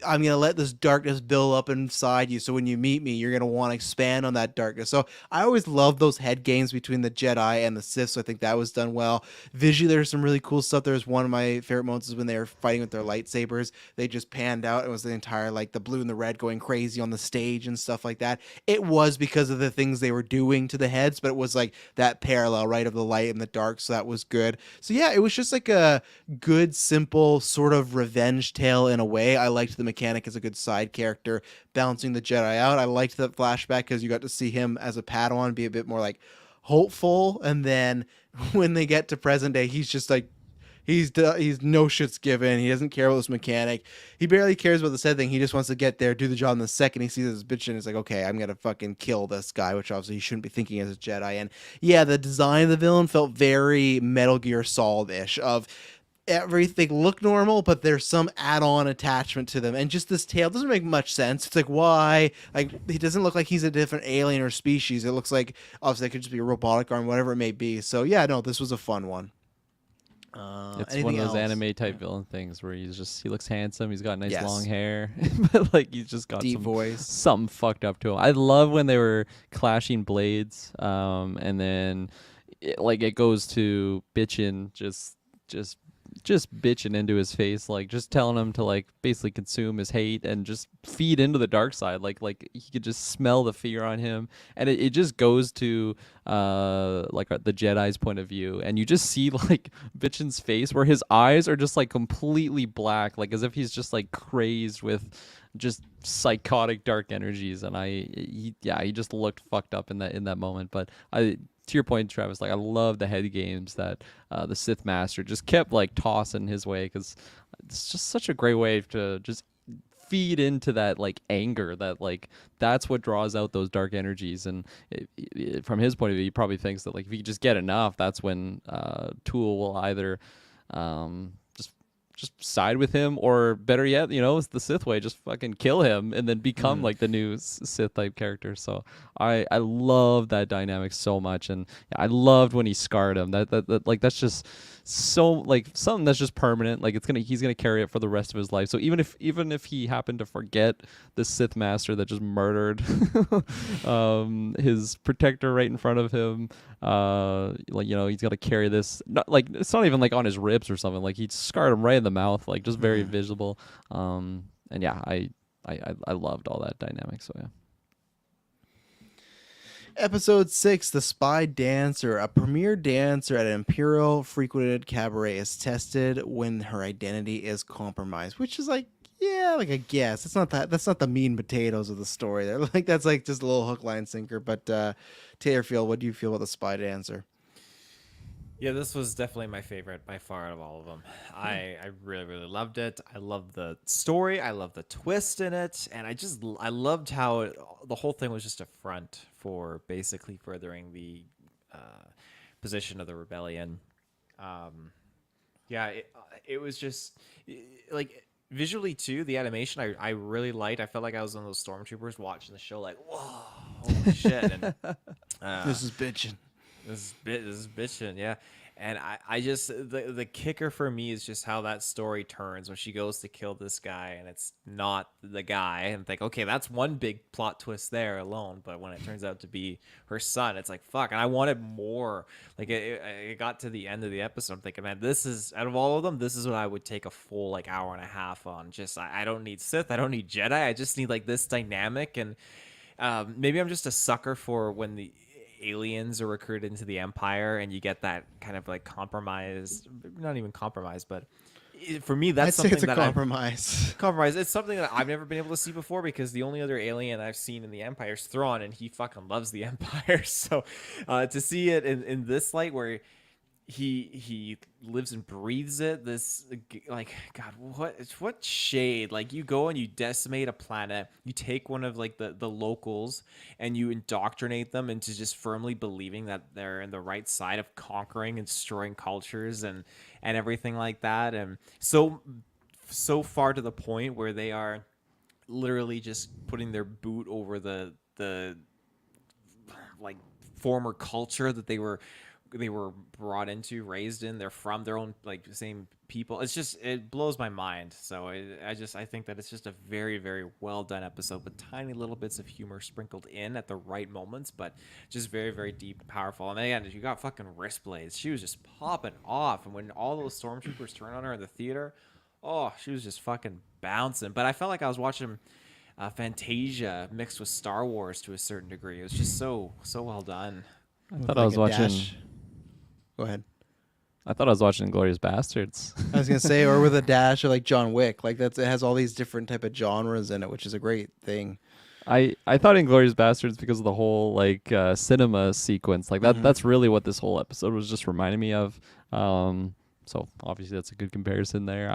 I'm going to let this darkness build up inside you. So when you meet me, you're going to want to expand on that darkness. So I always love those head games between the Jedi and the Sith. So I think that was done well. Visually, there's some really cool stuff. There's one of my favorite moments is when they were fighting with their lightsabers. They just panned out. It was the entire, like, the blue and the red going crazy on the stage and stuff like that. It was because of the things they were doing to the heads, but it was like that parallel, right, of the light and the dark. So that was good. So yeah, it was just like a good, simple sort of revenge tale in a way. I liked the mechanic as a good side character balancing the Jedi out. I liked that flashback because you got to see him as a Padawan be a bit more like hopeful, and then when they get to present day, he's just like he's no shits given. He doesn't care about this mechanic. He barely cares about the said thing. He just wants to get there, do the job. And the second he sees this bitch, and he's like, okay, I'm gonna fucking kill this guy, which obviously he shouldn't be thinking as a Jedi. And yeah, the design of the villain felt very Metal Gear Solid-ish of everything look normal, but there's some add-on attachment to them, and just this tail doesn't make much sense. It's like, why? Like, he doesn't look like he's a different alien or species. It looks like obviously it could just be a robotic arm, whatever it may be. So yeah, no, this was a fun one. It's Anything one of those else? anime type villain things where he looks handsome, he's got nice Yes. long hair, but like he's just got Deep voice. something fucked up to him. I love when they were clashing blades, and then it goes to bitching, just bitching into his face, like just telling him to like basically consume his hate and just feed into the dark side. Like he could just smell the fear on him, and it just goes to the Jedi's point of view, and you just see like Bitchin's face where his eyes are just like completely black, like as if he's just like crazed with just psychotic dark energies, and he just looked fucked up in that moment. But to your point, Travis, like I love the head games that the Sith Master just kept like tossing his way, because it's just such a great way to just feed into that like anger, that like that's what draws out those dark energies. And from his point of view, he probably thinks that like if you just get enough, that's when Tool will either just side with him, or better yet, it's the Sith way, just fucking kill him and then become like the new Sith type character. So I love that dynamic so much, and I loved when he scarred him. That like that's just so like something that's just permanent. Like he's gonna carry it for the rest of his life. So even if he happened to forget the Sith Master that just murdered his protector right in front of him, he's gonna carry this. Not like it's not even like on his ribs or something. Like he scarred him right in the mouth, like just very visible. And yeah, I loved all that dynamic. So yeah. Episode 6, The Spy Dancer. A premier dancer at an Imperial frequented cabaret is tested when her identity is compromised, which is like, yeah, like I guess that's not the mean potatoes of the story there. Like that's like just a little hook, line, sinker. But Taylorfield, what do you feel about The Spy Dancer? Yeah, this was definitely my favorite by far out of all of them. I really, really loved it. I loved the story. I loved the twist in it. And I loved how the whole thing was just a front for basically furthering the position of the rebellion. It was just like visually too, the animation I really liked. I felt like I was one of those stormtroopers watching the show like, whoa, holy shit. And This is bitching. This is bitching, yeah. And I just the kicker for me is just how that story turns when she goes to kill this guy and it's not the guy, and think, okay, that's one big plot twist there alone. But when it turns out to be her son, it's like, fuck. And I wanted more. Like it got to the end of the episode, I'm thinking, man, this is, out of all of them, this is what I would take a full like hour and a half on. Just I don't need Sith, I don't need Jedi, I just need like this dynamic. And maybe I'm just a sucker for when the aliens are recruited into the Empire and you get that kind of like compromise, not even compromise, but for me that's I'd say something it's a that compromise. compromise. It's something that I've never been able to see before, because the only other alien I've seen in the Empire is Thrawn, and he fucking loves the Empire. So to see it in this light where he lives and breathes it. This like God, what shade? Like you go and you decimate a planet, you take one of like the locals and you indoctrinate them into just firmly believing that they're in the right side of conquering and destroying cultures and everything like that, and so far to the point where they are literally just putting their boot over the like former culture that they were brought into, raised in. They're from their own like same people. It's just it blows my mind. So I think that it's just a very very well done episode with tiny little bits of humor sprinkled in at the right moments, but just very very deep and powerful. And again, you got fucking wrist blades. She was just popping off, and when all those stormtroopers turned on her in the theater, oh, she was just fucking bouncing. But I felt like I was watching Fantasia mixed with Star Wars to a certain degree. It was just so well done. I With thought I like was a watching. dash. Go ahead. I thought I was watching Glorious Bastards. I was gonna say, or with a dash of like John Wick, like it has all these different type of genres in it, which is a great thing. I thought Inglorious Bastards because of the whole like cinema sequence. Like that Mhm. that's really what this whole episode was just reminding me of. So obviously that's a good comparison there.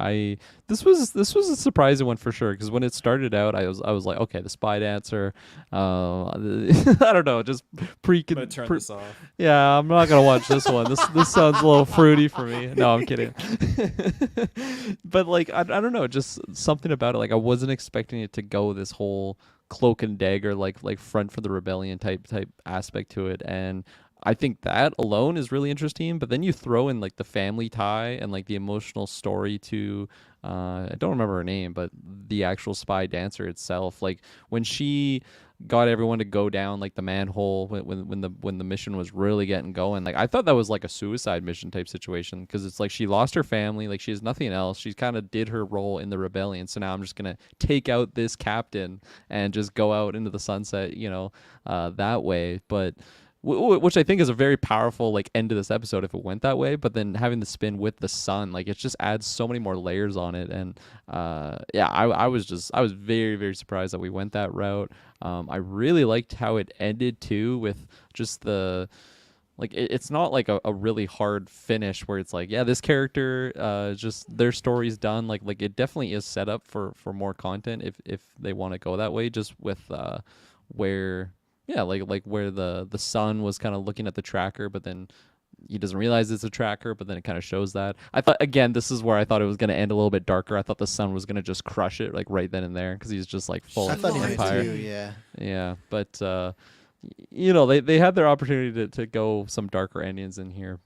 This was a surprising one for sure because when it started out, I was like, okay, the spy dancer. I don't know, just I'm gonna turn this off. yeah, I'm not gonna watch this one. This sounds a little fruity for me. No, I'm kidding. But like I don't know, just something about it. Like I wasn't expecting it to go this whole cloak and dagger like front for the rebellion type aspect to it, and I think that alone is really interesting. But then you throw in like the family tie and like the emotional story to I don't remember her name, but the actual spy dancer itself. Like when she got everyone to go down like the manhole when the mission was really getting going. Like I thought that was like a suicide mission type situation because it's like she lost her family, like she has nothing else. She's kind of did her role in the rebellion, so now I'm just gonna take out this captain and just go out into the sunset, that way. But which I think is a very powerful like end to this episode if it went that way. But then having the spin with the sun, like it just adds so many more layers on it. And yeah, I was very very surprised that we went that route. I really liked how it ended too with just the like it's not like a really hard finish where it's like, yeah, this character just their story's done. Like it definitely is set up for more content if they want to go that way, just with where yeah, like where the son was kind of looking at the tracker, but then he doesn't realize it's a tracker, but then it kind of shows that. I thought again, this is where I thought it was going to end a little bit darker. I thought the son was going to just crush it like right then and there because he's just like full I of thought he did empire. too. Yeah. Yeah, but they had their opportunity to go some darker endings in here.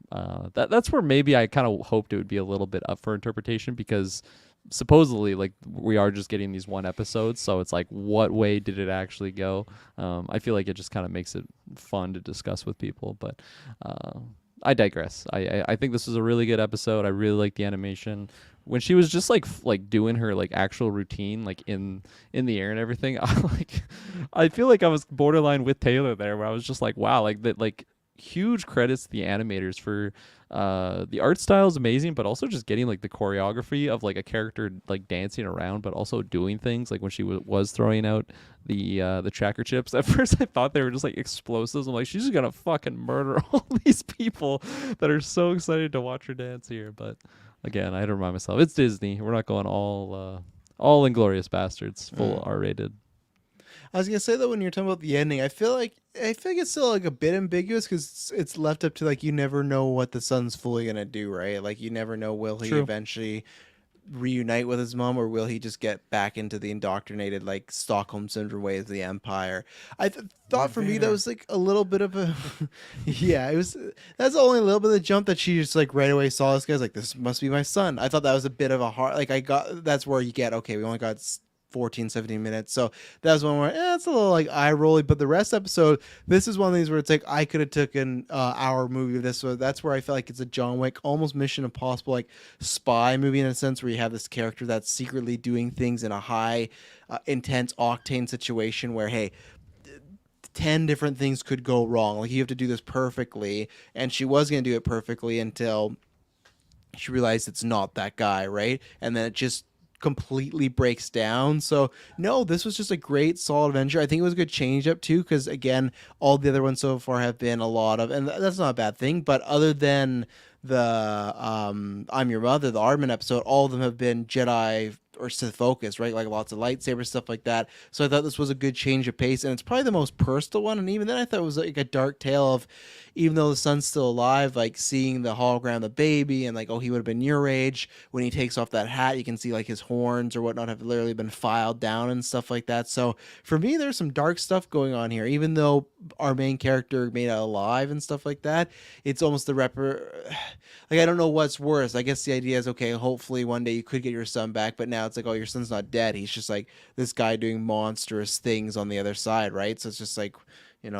That's where maybe I kind of hoped it would be a little bit up for interpretation because supposedly like we are just getting these one episodes, so it's like what way did it actually go? I feel like it just kind of makes it fun to discuss with people, but I digress. I think this was a really good episode. I really like the animation when she was just like doing her like actual routine like in the air and everything. I feel like I was borderline with Taylor there where I was just like, wow, like that, like huge credits to the animators for the art style is amazing, but also just getting like the choreography of like a character like dancing around but also doing things like when she was throwing out the tracker chips. At first I thought they were just like explosives. I'm like, she's just gonna fucking murder all these people that are so excited to watch her dance here. But again, I had to remind myself it's Disney. We're not going all Inglorious Bastards full R-rated. I was gonna say that when you're talking about the ending, I feel like it's still like a bit ambiguous because it's left up to like you never know what the son's fully gonna do, right? Like you never know, will he True. eventually reunite with his mom or will he just get back into the indoctrinated like Stockholm syndrome ways of the empire? Thought for me that was like a little bit of a yeah, it was that's only a little bit of the jump that she just like right away saw this guy's like, this must be my son. I thought that was a bit of a hard, like I got, that's where you get, okay, we only got 14 17 minutes, so that was one where it's a little like eye rolly, but the rest episode, this is one of these where it's like I could have taken hour movie of this, so that's where I feel like it's a John Wick almost Mission Impossible like spy movie in a sense where you have this character that's secretly doing things in a high intense octane situation where hey, 10 different things could go wrong, like you have to do this perfectly, and she was going to do it perfectly until she realized it's not that guy, right? And then it just completely breaks down. So no, this was just a great solid adventure. I think it was a good change up too, because again, all the other ones so far have been a lot of, and that's not a bad thing, but other than I'm Your Mother, the Armin episode, all of them have been Jedi or Sith focused, right? Like lots of lightsaber stuff like that. So I thought this was a good change of pace, and it's probably the most personal one. And even then, I thought it was like a dark tale of, even though the son's still alive, like seeing the hologram of the baby, and like, oh, he would have been your age. When he takes off that hat, you can see like his horns or whatnot have literally been filed down and stuff like that. So for me, there's some dark stuff going on here. Even though our main character made it alive and stuff like that, it's almost the like, I don't know what's worse. I guess the idea is, okay, hopefully one day you could get your son back, but now it's like, oh, your son's not dead. He's just like this guy doing monstrous things on the other side, right? So it's just like,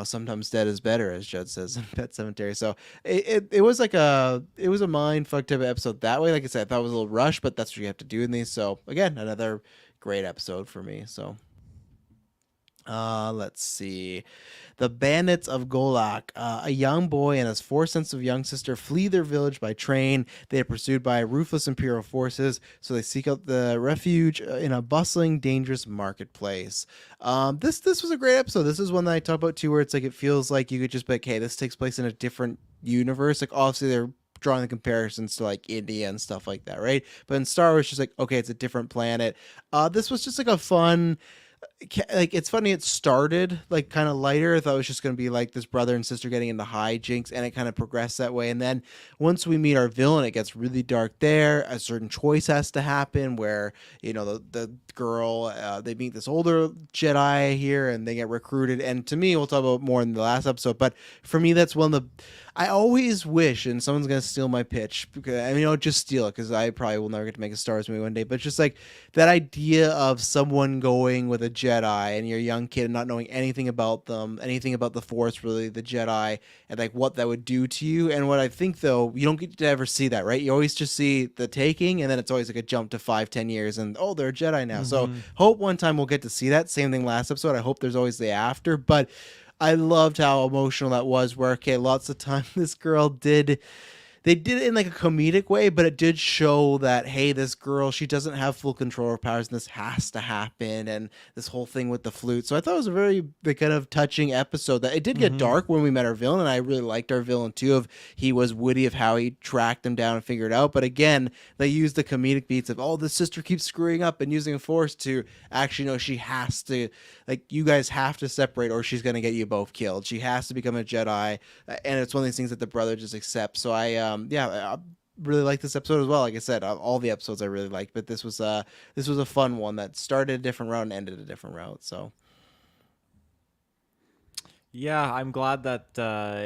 sometimes dead is better, as Judd says in Pet Cemetery. So it was like it was a mind fuck type of episode that way. Like I said, I thought it was a little rushed, but that's what you have to do in these. So again, another great episode for me. So let's see. The Bandits of Golak. A young boy and his four sensitive young sister flee their village by train. They are pursued by ruthless Imperial forces, so they seek out the refuge in a bustling, dangerous marketplace. This was a great episode. This is one that I talked about too, where it's like it feels like you could just be like, hey, this takes place in a different universe. Like obviously they're drawing the comparisons to like India and stuff like that, right? But in Star Wars, just like, okay, it's a different planet. This was just like a fun, like, it's funny, it started like kind of lighter. I thought it was just going to be like this brother and sister getting into hijinks, and it kind of progressed that way. And then once we meet our villain, it gets really dark there. A certain choice has to happen where, the girl, they meet this older Jedi here and they get recruited. And to me, we'll talk about more in the last episode, but for me, that's one of the, I always wish, and someone's going to steal my pitch, because I mean, just steal it, because I probably will never get to make a Star Wars movie one day, but just like that idea of someone going with a Jedi and you're a young kid and not knowing anything about them, anything about the Force, really, the Jedi, and like what that would do to you. And what I think, though, you don't get to ever see that, right? You always just see the taking, and then it's always like a jump to 5-10 years, and oh, they're a Jedi now. So hope one time we'll get to see that. Same thing last episode. I hope there's always the after, but I loved how emotional that was, where, okay, lots of time this girl they did it in like a comedic way, but it did show that, hey, this girl, she doesn't have full control of her powers, and this has to happen, and this whole thing with the flute. So I thought it was a very kind of touching episode. That it did get dark when we met our villain, and I really liked our villain too. Of he was witty of how he tracked him down and figured it out. But again, they used the comedic beats of, oh, the sister keeps screwing up, and using a force to actually know she has to, like, you guys have to separate, or she's gonna get you both killed. She has to become a Jedi, and it's one of these things that the brother just accepts. So I really like this episode as well. Like I said, all the episodes I really liked, but this was a fun one that started a different route and ended a different route. So Yeah, I'm glad that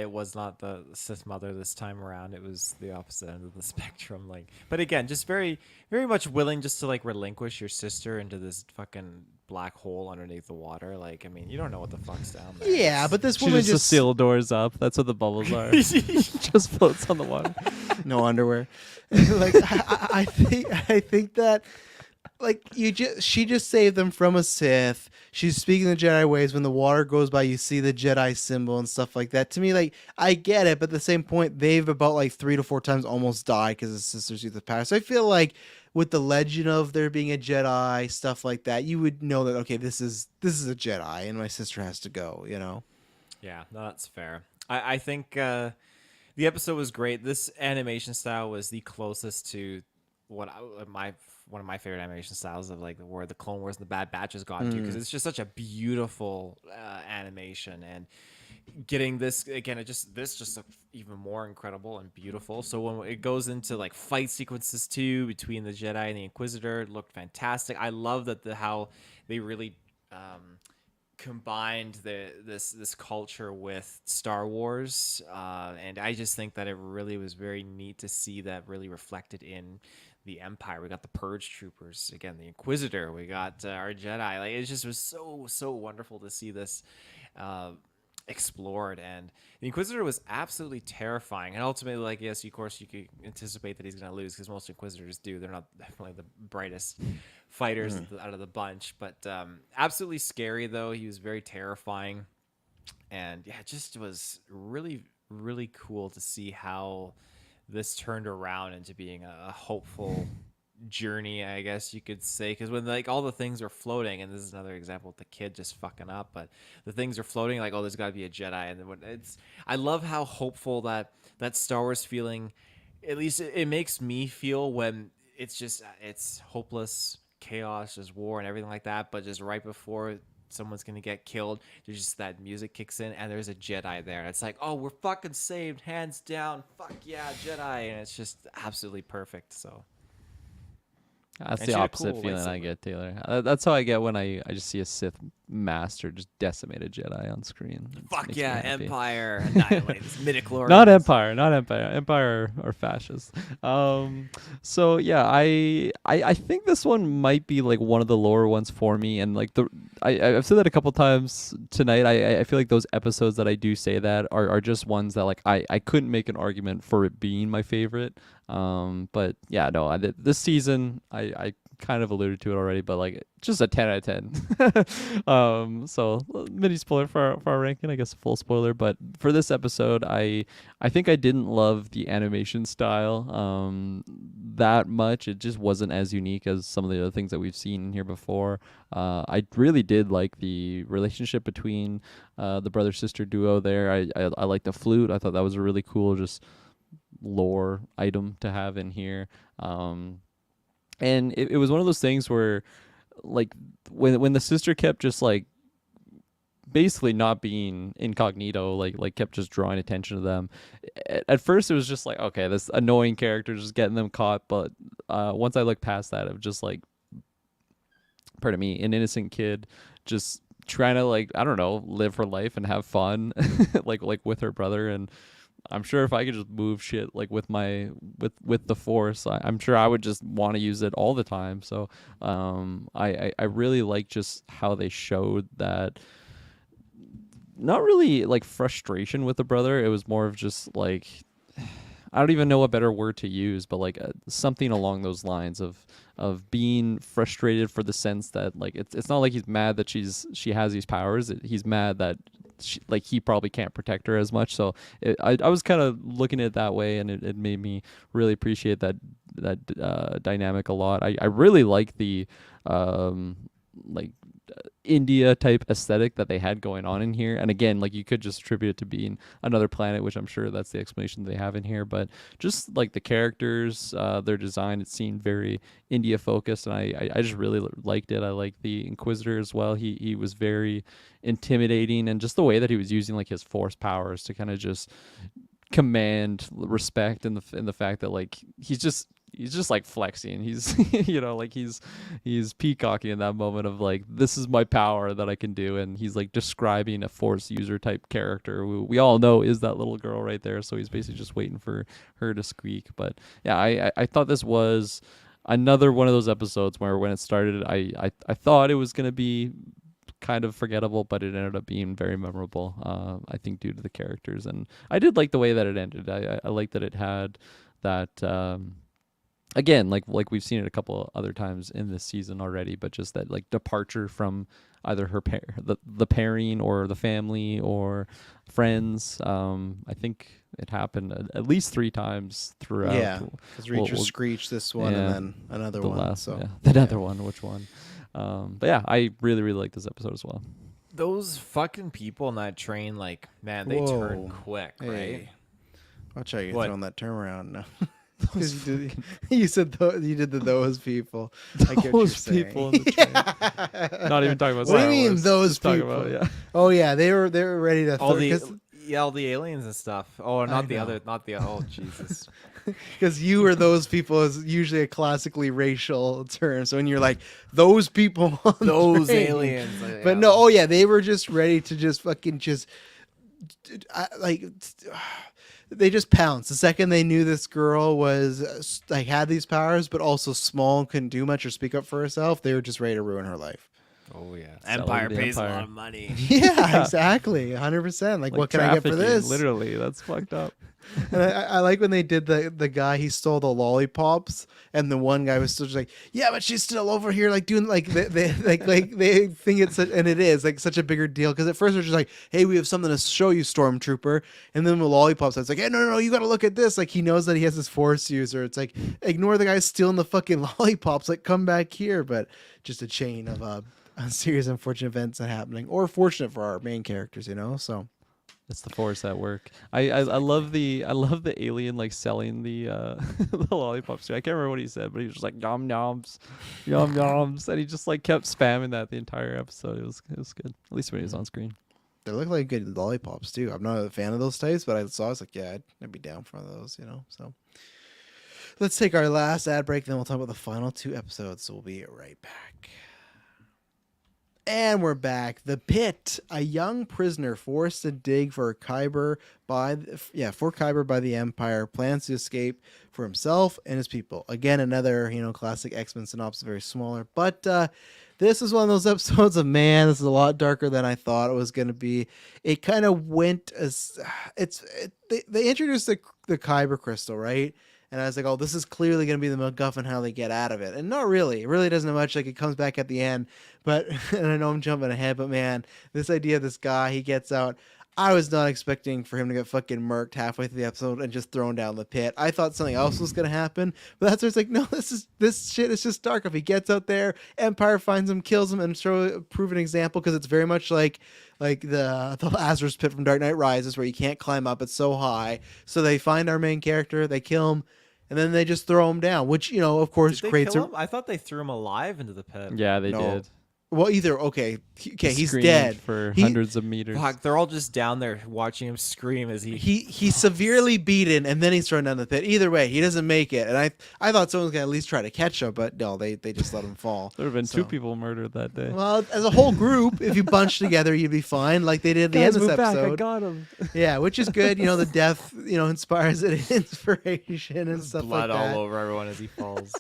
it was not the Sith mother this time around. It was the opposite end of the spectrum. Like, but again, just very, very much willing just to like relinquish your sister into this fucking black hole underneath the water. Like, I mean, you don't know what the fuck's down there. yeah, but this She woman just just seal doors up. That's what the bubbles are. Just floats on the water. no underwear. Like I think that, like, she just saved them from a Sith. She's speaking the Jedi ways. When the water goes by, you see the Jedi symbol and stuff like that. To me, like, I get it, but at the same point, they've about like 3 to 4 times almost died because his sisters use the power. So I feel like with the legend of there being a Jedi, stuff like that, you would know that, okay, this is a Jedi, and my sister has to go. Yeah, no, that's fair. I think the episode was great. This animation style was the closest to what one of my favorite animation styles of like where the Clone Wars and the Bad Batch has gone to, because it's just such a beautiful animation, and getting this again, this just looked even more incredible and beautiful. So when it goes into like fight sequences too between the Jedi and the Inquisitor, it looked fantastic. I love that how they really combined this culture with Star Wars, and I just think that it really was very neat to see that really reflected in the Empire. We got the Purge Troopers again, the Inquisitor. We got our Jedi. Like, it just was so wonderful to see this explored, and the Inquisitor was absolutely terrifying. And ultimately, like, yes, of course, you could anticipate that he's going to lose, because most Inquisitors do. They're not definitely the brightest fighters out of the bunch, but absolutely scary though. He was very terrifying, and yeah, it just was really, really cool to see how this turned around into being a hopeful journey, I guess you could say, because when like all the things are floating, and this is another example of the kid just fucking up, but the things are floating, like, oh, there's got to be a Jedi, and then when I love how hopeful that Star Wars feeling at least it makes me feel when it's hopeless chaos, just war and everything like that, but just right before someone's gonna get killed, there's just that music kicks in and there's a Jedi there, and it's like, oh, we're fucking saved, hands down, fuck yeah, Jedi, and it's just absolutely perfect. So That's and the she had a opposite cool feeling I lightsaber. get, Taylor. That's how I get when I just see a Sith master just decimate a Jedi on screen. It Fuck makes me yeah, happy. Empire annihilates Not midichlorians. Empire, not Empire. Empire are fascists. So yeah, I think this one might be like one of the lower ones for me, and like I've said that a couple times tonight. I feel like those episodes that I do say that are just ones that like I couldn't make an argument for it being my favorite. But yeah, no, this season I kind of alluded to it already, but like just a 10 out of 10. So mini spoiler for our ranking, I guess a full spoiler, but for this episode, I think I didn't love the animation style that much. It just wasn't as unique as some of the other things that we've seen here before. I really did like the relationship between the brother sister duo there. I like the flute. I thought that was a really cool just lore item to have in here. And it was one of those things where like when the sister kept just like basically not being incognito, like kept just drawing attention to them. At first it was just like, okay, this annoying character just getting them caught, but once I looked past that, of just like, pardon me, an innocent kid just trying to like, I don't know, live her life and have fun like with her brother. And I'm sure if I could just move shit like with my with the force, I'm sure I would just want to use it all the time. So I really like just how they showed that, not really like frustration with the brother. It was more of just like, I don't even know a better word to use, but like something along those lines of being frustrated for the sense that like it's not like he's mad that she has these powers. He's mad that like he probably can't protect her as much. So I was kind of looking at it that way, and it made me really appreciate that dynamic a lot. I really like the like India type aesthetic that they had going on in here. And again, like you could just attribute it to being another planet, which I'm sure that's the explanation they have in here. But just like the characters, their design, it seemed very India focused, and I just really liked it. I liked the Inquisitor as well. He was very intimidating, and just the way that he was using like his force powers to kind of just command respect, in the fact that like he's just like flexing. He's like he's peacocking in that moment of like, this is my power that I can do, and he's like describing a force user type character who we all know is that little girl right there. So he's basically just waiting for her to squeak. But yeah, I thought this was another one of those episodes where when it started, I thought it was gonna be kind of forgettable, but it ended up being very memorable. I think due to the characters, and I did like the way that it ended. I like that it had that. Again, like we've seen it a couple other times in this season already, but just that like departure from either the pairing or the family or friends. I think it happened at least 3 times throughout. Yeah, because Reacher we'll- Screech this one, yeah, and then another the one. last, So yeah, the other one, which one? But yeah, I really really like this episode as well. Those fucking people on that train, like, man, they turn Whoa. quick, right? Hey, watch how you're What? throwing that term around now. 'Cause you said you did those people. I get what you're Those saying. people in the train. Not even talking about. What do Star you mean Wars, those just talking people? about, yeah. Oh yeah, they were ready to All the because all the aliens and stuff. Oh, I not the know. other, not the oh Jesus. you or those people is usually a classically racial term. So when you're like those people, on the Those train. aliens. But no, oh yeah, they were just ready to just fucking just like they just pounced the second they knew this girl was like had these powers, but also small and couldn't do much or speak up for herself. They were just ready to ruin her life. Oh yeah. Selling Empire the pays a Empire. lot of money. Yeah, exactly, 100%. Like what can I get for trafficking, this? Literally, that's fucked up. And I like when they did the guy, he stole the lollipops, and the one guy was still just like, yeah, but she's still over here like doing like they think it's and it is like such a bigger deal because at first they're just like, hey, we have something to show you, Stormtrooper, and then the lollipops, it's like, hey, no, you got to look at this. Like he knows that he has this force user. It's like, ignore the guy stealing the fucking lollipops. Like come back here. But just a chain of serious unfortunate events that happening, or fortunate for our main characters, So. It's the force at work. I love the alien like selling the the lollipops. I can't remember what he said, but he was just like yum yums, yum yums, and he just like kept spamming that the entire episode. It was good. At least when he was on screen. They look like good lollipops too. I'm not a fan of those types, but I was like, yeah, I'd be down for one of those, you know. So let's take our last ad break, then we'll talk about the final 2 episodes. So we'll be right back. And we're back. The Pit, a young prisoner forced to dig for Kyber for Kyber by the Empire, plans to escape for himself and his people. Again, another classic X-Men synopsis, very smaller, but this is one of those episodes of man. This is a lot darker than I thought it was going to be. It kind of went as they introduced the Kyber crystal, right? And I was like, oh, this is clearly going to be the MacGuffin, how they get out of it. And not really. It really doesn't have much. Like, it comes back at the end. But, and I know I'm jumping ahead, but man, this idea of this guy, he gets out. I was not expecting for him to get fucking murked halfway through the episode and just thrown down the pit. I thought something else was going to happen. But that's where it's like, no, this shit is just dark. If he gets out there, Empire finds him, kills him, and prove an example, because it's very much like the Lazarus pit from Dark Knight Rises, where you can't climb up. It's so high. So they find our main character, they kill him, and then they just throw him down, which, of course, Did they creates kill him? I thought they threw him alive into the pit. Yeah, they No. did. Well, either he's Screamed dead for He- hundreds of meters. Fuck, they're all just down there watching him scream as He's severely beaten, and then he's thrown down the pit. Either way, he doesn't make it. And I thought someone was gonna at least try to catch him, but no, they just let him fall. There have been So- 2 people murdered that day. Well, as a whole group, if you bunch together, you'd be fine, like they did at the end of this episode. got him. Yeah, which is good. The death, inspires inspiration and stuff blood like that. all over everyone as he falls.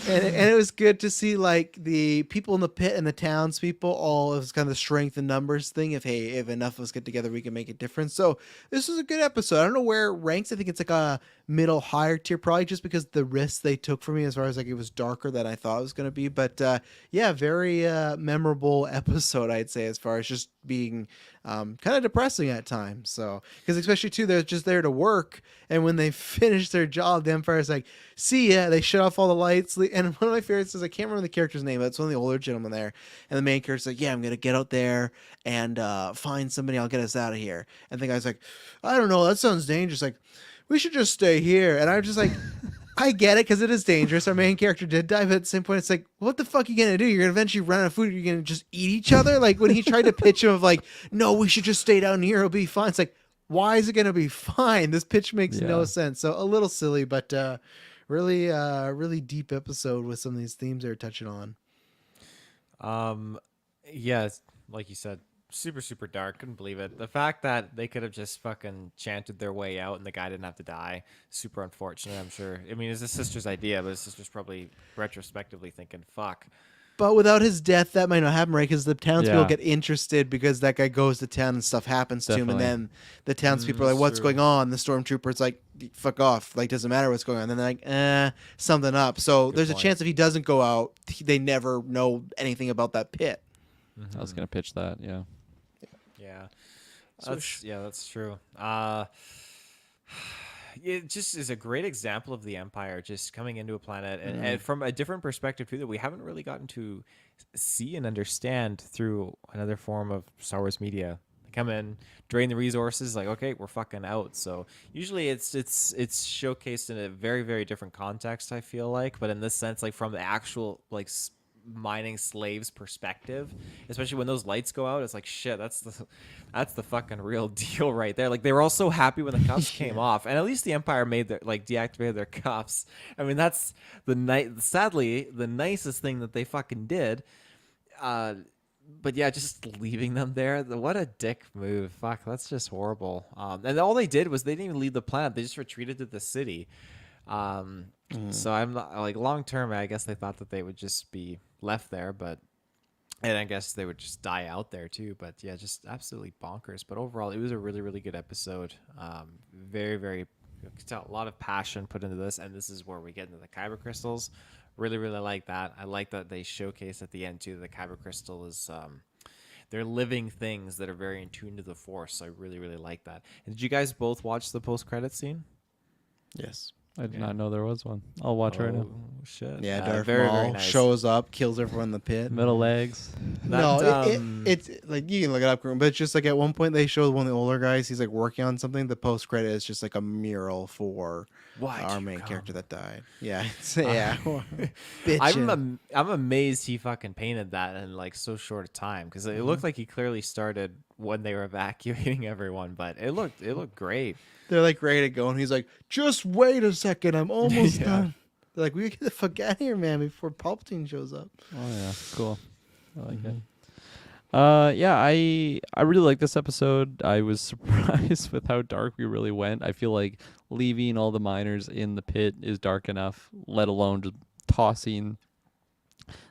And it was good to see like the people in the pit and the townspeople all, it was kind of the strength in numbers thing. If enough of us get together, we can make a difference. So this was a good episode. I don't know where it ranks. I think it's like a middle higher tier, probably just because the risks they took for me, as far as like it was darker than I thought it was going to be. But yeah, very memorable episode, I'd say, as far as just being kind of depressing at times. So because especially too, they're just there to work, and when they finish their job, the Empire's like, see ya. They shut off all the lights. And one of my favorites is, I can't remember the character's name, but it's one of the older gentlemen there, and the main character's like, yeah, I'm gonna get out there and find somebody. I'll get us out of here. And the guy's like, I don't know, that sounds dangerous. Like, we should just stay here. And I'm just like, I get it, because it is dangerous. Our main character did die, but at the same point, it's like, what the fuck are you gonna do? You're gonna eventually run out of food. You're gonna just eat each other. Like when he tried to pitch him of like, no, we should just stay down here. It'll be fine. It's like, why is it gonna be fine? This pitch makes no sense. So a little silly, but really deep episode with some of these themes they're touching on. Yeah, like you said, super, super dark. Couldn't believe it. The fact that they could have just fucking chanted their way out and the guy didn't have to die, super unfortunate, I'm sure. I mean, it's his sister's idea, but his sister's probably retrospectively thinking, fuck. But without his death, that might not happen, right? Because the townspeople Yeah. get interested because that guy goes to town and stuff happens to him, and Definitely. then the townspeople are like, that's "What's true. going on?" The stormtrooper's like, "Fuck off!" Like, doesn't matter what's going on. And then they're like, something up. So there's point. a chance if he doesn't go out, they never know anything about that pit. I was gonna pitch that. Yeah. Yeah. So That's true. It just is a great example of the Empire just coming into a planet and from a different perspective too, that we haven't really gotten to see and understand through another form of Star Wars media. They come in, drain the resources, like, okay, we're fucking out. So usually it's showcased in a very, very different context, I feel like, but in this sense, like from the actual like mining slaves perspective, especially when those lights go out, it's like, shit, that's the fucking real deal right there. Like, they were all so happy when the cuffs came off, and at least the Empire made their, like, deactivated their cuffs. I mean, that's sadly the nicest thing that they fucking did. But yeah, just leaving them there, what a dick move. Fuck, that's just horrible. And all they did was they didn't even leave the planet, they just retreated to the city. So I'm not, like, long term, I guess they thought that they would just be left there, and I guess they would just die out there too. But yeah, just absolutely bonkers. But overall, it was a really, really good episode. Very, very, you could tell a lot of passion put into this, and this is where we get into the kyber crystals. Really, really like that. I like that they showcase at the end too. The kyber crystal is they're living things that are very in tune to the Force. So I really, really like that. And did you guys both watch the post-credit scene? Yes. I did Yeah. not know there was one. I'll watch right now. Oh shit! Yeah, Darth very Maul nice. shows up, kills everyone in the pit. Middle legs. No, That, it's like you can look it up, but it's just like at one point they showed one of the older guys. He's like working on something. The post credit is just like a mural for Why'd our you main come? character that died. Yeah, yeah. I'm Bitchin'. I'm amazed he fucking painted that in like so short a time because it looked like he clearly started when they were evacuating everyone, but it looked great. They're like ready to go, and he's like, "Just wait a second, I'm almost Yeah. done." They're like, "We gotta get the fuck out of here, man, before Palpatine shows up." Oh yeah, cool. I like it. Yeah, I really like this episode. I was surprised with how dark we really went. I feel like leaving all the miners in the pit is dark enough, let alone just tossing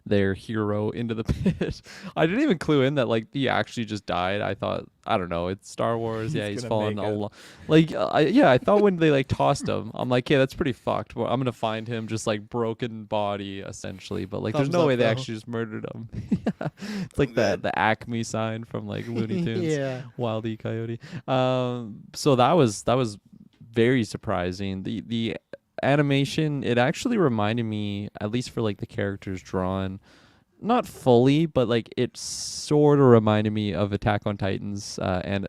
their hero into the pit. I didn't even clue in that like he actually just died. I thought, I don't know, it's Star Wars. Yeah, he's gonna fallen make a it. lot. Like I thought when they like tossed him, I'm like, yeah, that's pretty fucked. Well, I'm gonna find him just like broken body essentially, but like there's Thumbs no up, way they though. actually just murdered him. It's like the Acme sign from like Looney Tunes. Yeah. Wile E. Coyote. So that was very surprising. The animation, it actually reminded me, at least for like the characters drawn, not fully, but like it sort of reminded me of Attack on Titans and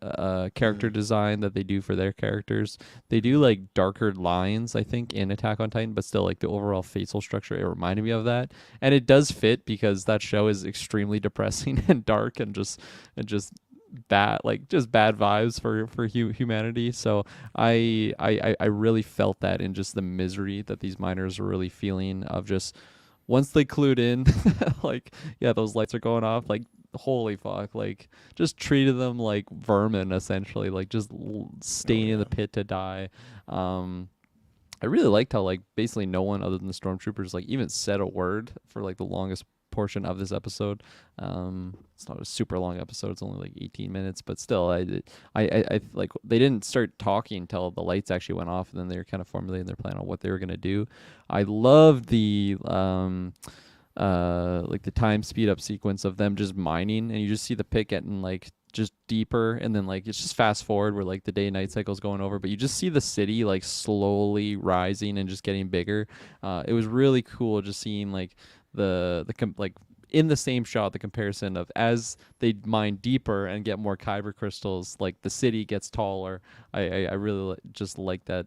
character design that they do for their characters. They do like darker lines, I think, in Attack on Titan, but still like the overall facial structure, it reminded me of that. And it does fit because that show is extremely depressing and dark and just bad, like just bad vibes for humanity. So I really felt that in just the misery that these miners are really feeling of just once they clued in, like, yeah, those lights are going off, like, holy fuck, like, just treated them like vermin, essentially, like, just staying in the pit to die. I really liked how, like, basically no one other than the stormtroopers, like, even said a word for, like, the longest portion of this episode. It's not a super long episode, it's only like 18 minutes, but still, I like they didn't start talking until the lights actually went off, and then they were kind of formulating their plan on what they were gonna do. I loved the like the time speed up sequence of them just mining, and you just see the pit getting like just deeper, and then like it's just fast forward where like the day night cycle's going over, but you just see the city like slowly rising and just getting bigger. It was really cool just seeing like like in the same shot, the comparison of as they mine deeper and get more kyber crystals, like the city gets taller. I really just like that.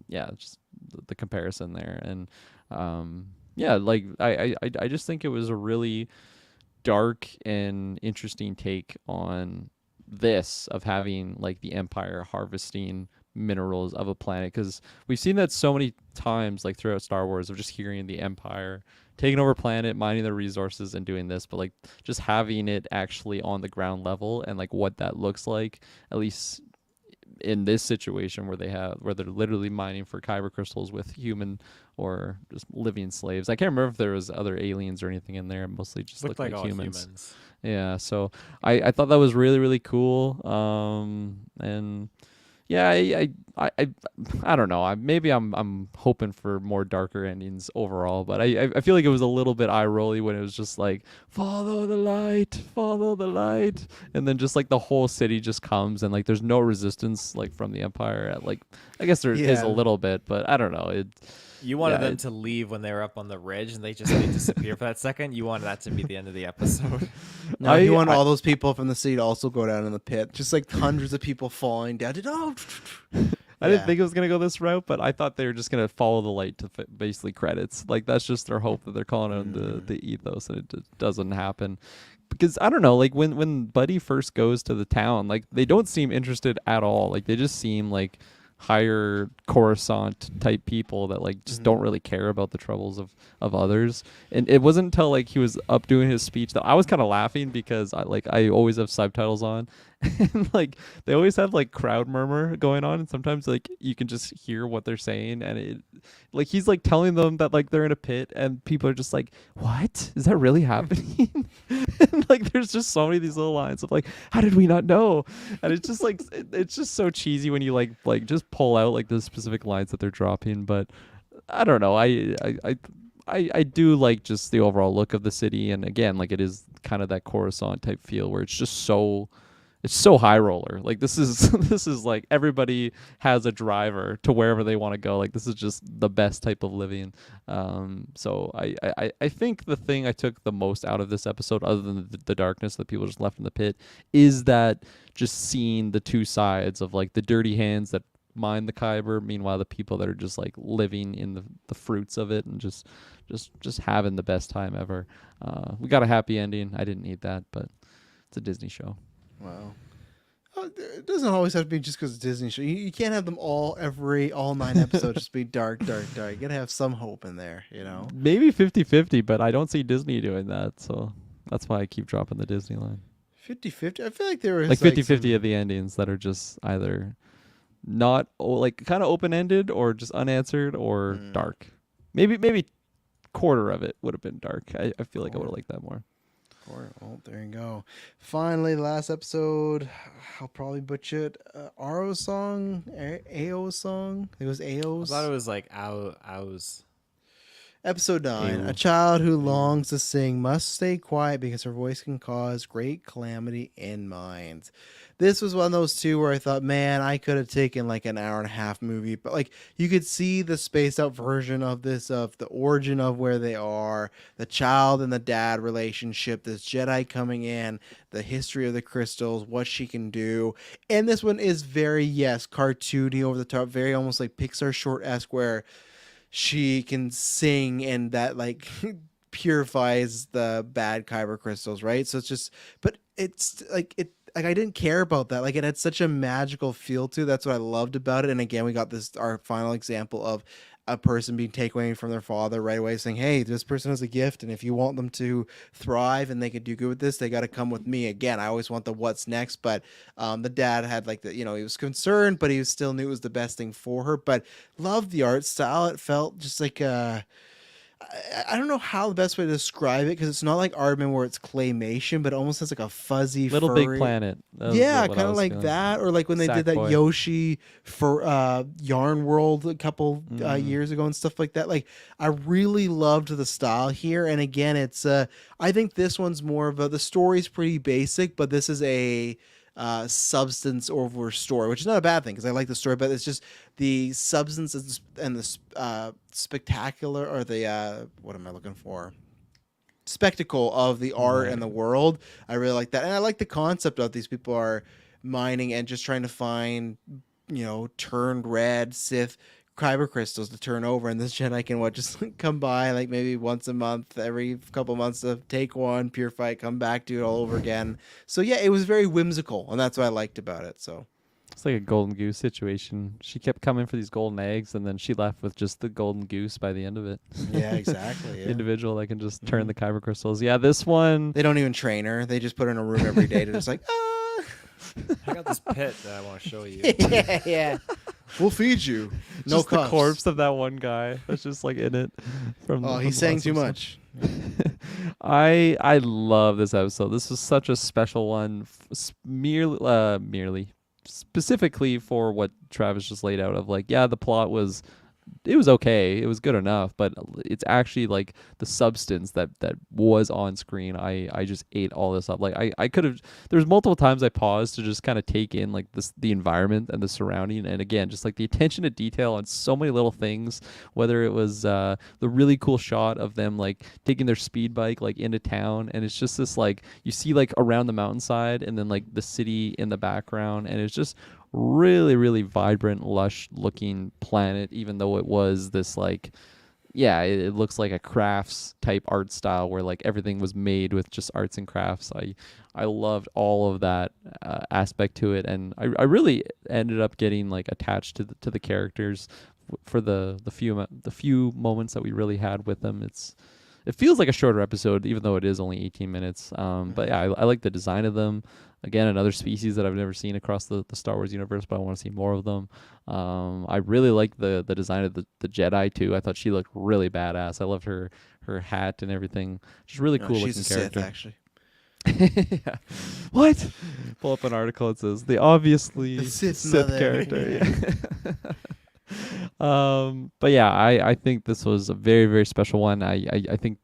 Yeah, just the comparison there, and yeah, like I just think it was a really dark and interesting take on this of having like the Empire harvesting minerals of a planet, because we've seen that so many times like throughout Star Wars of just hearing the Empire taking over planet, mining the resources and doing this, but like just having it actually on the ground level and like what that looks like, at least in this situation where they're literally mining for kyber crystals with human or just living slaves. I can't remember if there was other aliens or anything in there. Mostly just Looked like all humans. humans. Yeah, so I thought that was really, really cool. And yeah, I don't know. Maybe I'm hoping for more darker endings overall, but I feel like it was a little bit eye rolly when it was just like follow the light, and then just like the whole city just comes and like there's no resistance like from the Empire. Like I guess there is a little bit, but I don't know. You wanted them to leave when they were up on the ridge and they just like, disappear for that second. You wanted that to be the end of the episode. No, he wanted all those people from the city to also go down in the pit, just like hundreds of people falling down. I didn't think it was gonna go this route, but I thought they were just gonna follow the light to basically credits. Like that's just their hope that they're calling on the ethos, and it doesn't happen. Because I don't know, like when Buddy first goes to the town, like they don't seem interested at all. Like they just seem like higher Coruscant type people that like just don't really care about the troubles of others. And it wasn't until like he was up doing his speech that I was kind of laughing, because I always have subtitles on and like they always have like crowd murmur going on, and sometimes like you can just hear what they're saying, and it like he's like telling them that like they're in a pit and people are just like, what is that really happening? And like there's just so many of these little lines of like, how did we not know? And it's just like it's just so cheesy when you like just pull out like the specific lines that they're dropping. But I don't know, I do like just the overall look of the city, and again like it is kind of that Coruscant type feel where it's it's so high roller. Like this is this is like everybody has a driver to wherever they want to go. Like this is just the best type of living. So I think the thing I took the most out of this episode, other than the darkness that people just left in the pit, is that just seeing the two sides of like the dirty hands that mine the Kyber, meanwhile the people that are just like living in the fruits of it and just having the best time ever. We got a happy ending. I didn't need that, but it's a Disney show. Wow. It doesn't always have to be just because it's Disney show. You can't have them all 9 episodes just be dark. You gotta have some hope in there, you know. Maybe 50-50, but I don't see Disney doing that, so that's why I keep dropping the Disney line. 50-50. I feel like there is like 50-50 of the endings that are just either not like kind of open-ended or just unanswered or dark. Maybe quarter of it would have been dark. I feel like I would have liked that more. Oh, there you go. Finally, the last episode. I'll probably butcher it. Ao's song, Ao's song. It was Ao's. I thought it was like Ao's. Episode 9. Ew. A child who longs to sing must stay quiet because her voice can cause great calamity in minds. This was one of those two where I thought, man, I could have taken like an hour and a half movie, but like you could see the spaced out version of this, of the origin of where they are, the child and the dad relationship, this Jedi coming in, the history of the crystals, what she can do. And this one is very, yes, cartoony, over the top, very almost like Pixar short-esque, where she can sing and that like purifies the bad kyber crystals, right? So it's just, but it's like I didn't care about that. Like it had such a magical feel to it. That's what I loved about it. And again, we got this, our final example of a person being taken away from their father right away, saying, hey, this person has a gift, and if you want them to thrive and they can do good with this, they got to come with me. Again, I always want the what's next, but the dad had like the, you know, he was concerned, but he still knew it was the best thing for her. But loved the art style. It felt just like I don't know how the best way to describe it, because it's not like Aardman where it's claymation, but it almost has like a fuzzy Little furry... Big Planet. Yeah, kind of like feeling. That, or like when they did that Sackboy. Yoshi for Yarn World a couple years ago and stuff like that. Like I really loved the style here, and again, it's I think this one's more of the story's pretty basic, but this is a substance over story, which is not a bad thing because I like the story, but it's just the substance and the spectacular, or the what am I looking for? Spectacle of the art and the world. I really like that, and I like the concept of these people are mining and just trying to find, you know, turned red Sith kyber crystals to turn over, and this Jedi can just come by like maybe once a month, every couple months, to take one, purify it, come back, do it all over again. So yeah, it was very whimsical, and that's what I liked about it. So it's like a golden goose situation. She kept coming for these golden eggs, and then she left with just the golden goose by the end of it. Yeah, exactly. Yeah. Individual that can just turn the kyber crystals. Yeah, this one. They don't even train her. They just put her in a room every day to just like, I got this pit that I want to show you. yeah. We'll feed you. No just cuffs. the corpse of that one guy that's just like in it. He's saying too much. I love this episode. This was such a special one, merely specifically for what Travis just laid out of like, yeah, the plot was, it was okay, it was good enough, but it's actually like the substance that was on screen. I just ate all this up. Like I could have, there's multiple times I paused to just kind of take in like the environment and the surrounding, and again just like the attention to detail on so many little things, whether it was the really cool shot of them like taking their speed bike like into town, and it's just this like, you see like around the mountainside and then like the city in the background, and it's just really, really vibrant, lush looking planet, even though it was this like, yeah, it looks like a crafts type art style where like everything was made with just arts and crafts. I loved all of that aspect to it, and I really ended up getting like attached to the characters for the few moments that we really had with them. It feels like a shorter episode, even though it is only 18 minutes. But yeah, I like the design of them. Again, another species that I've never seen across the Star Wars universe, but I want to see more of them. I really like the design of the Jedi too. I thought she looked really badass. I loved her hat and everything. She's really cool looking character. She's a Sith, actually. Yeah. What? Pull up an article. It says the obviously The Sith character. Yeah. But yeah, I think this was a very, very special one. I think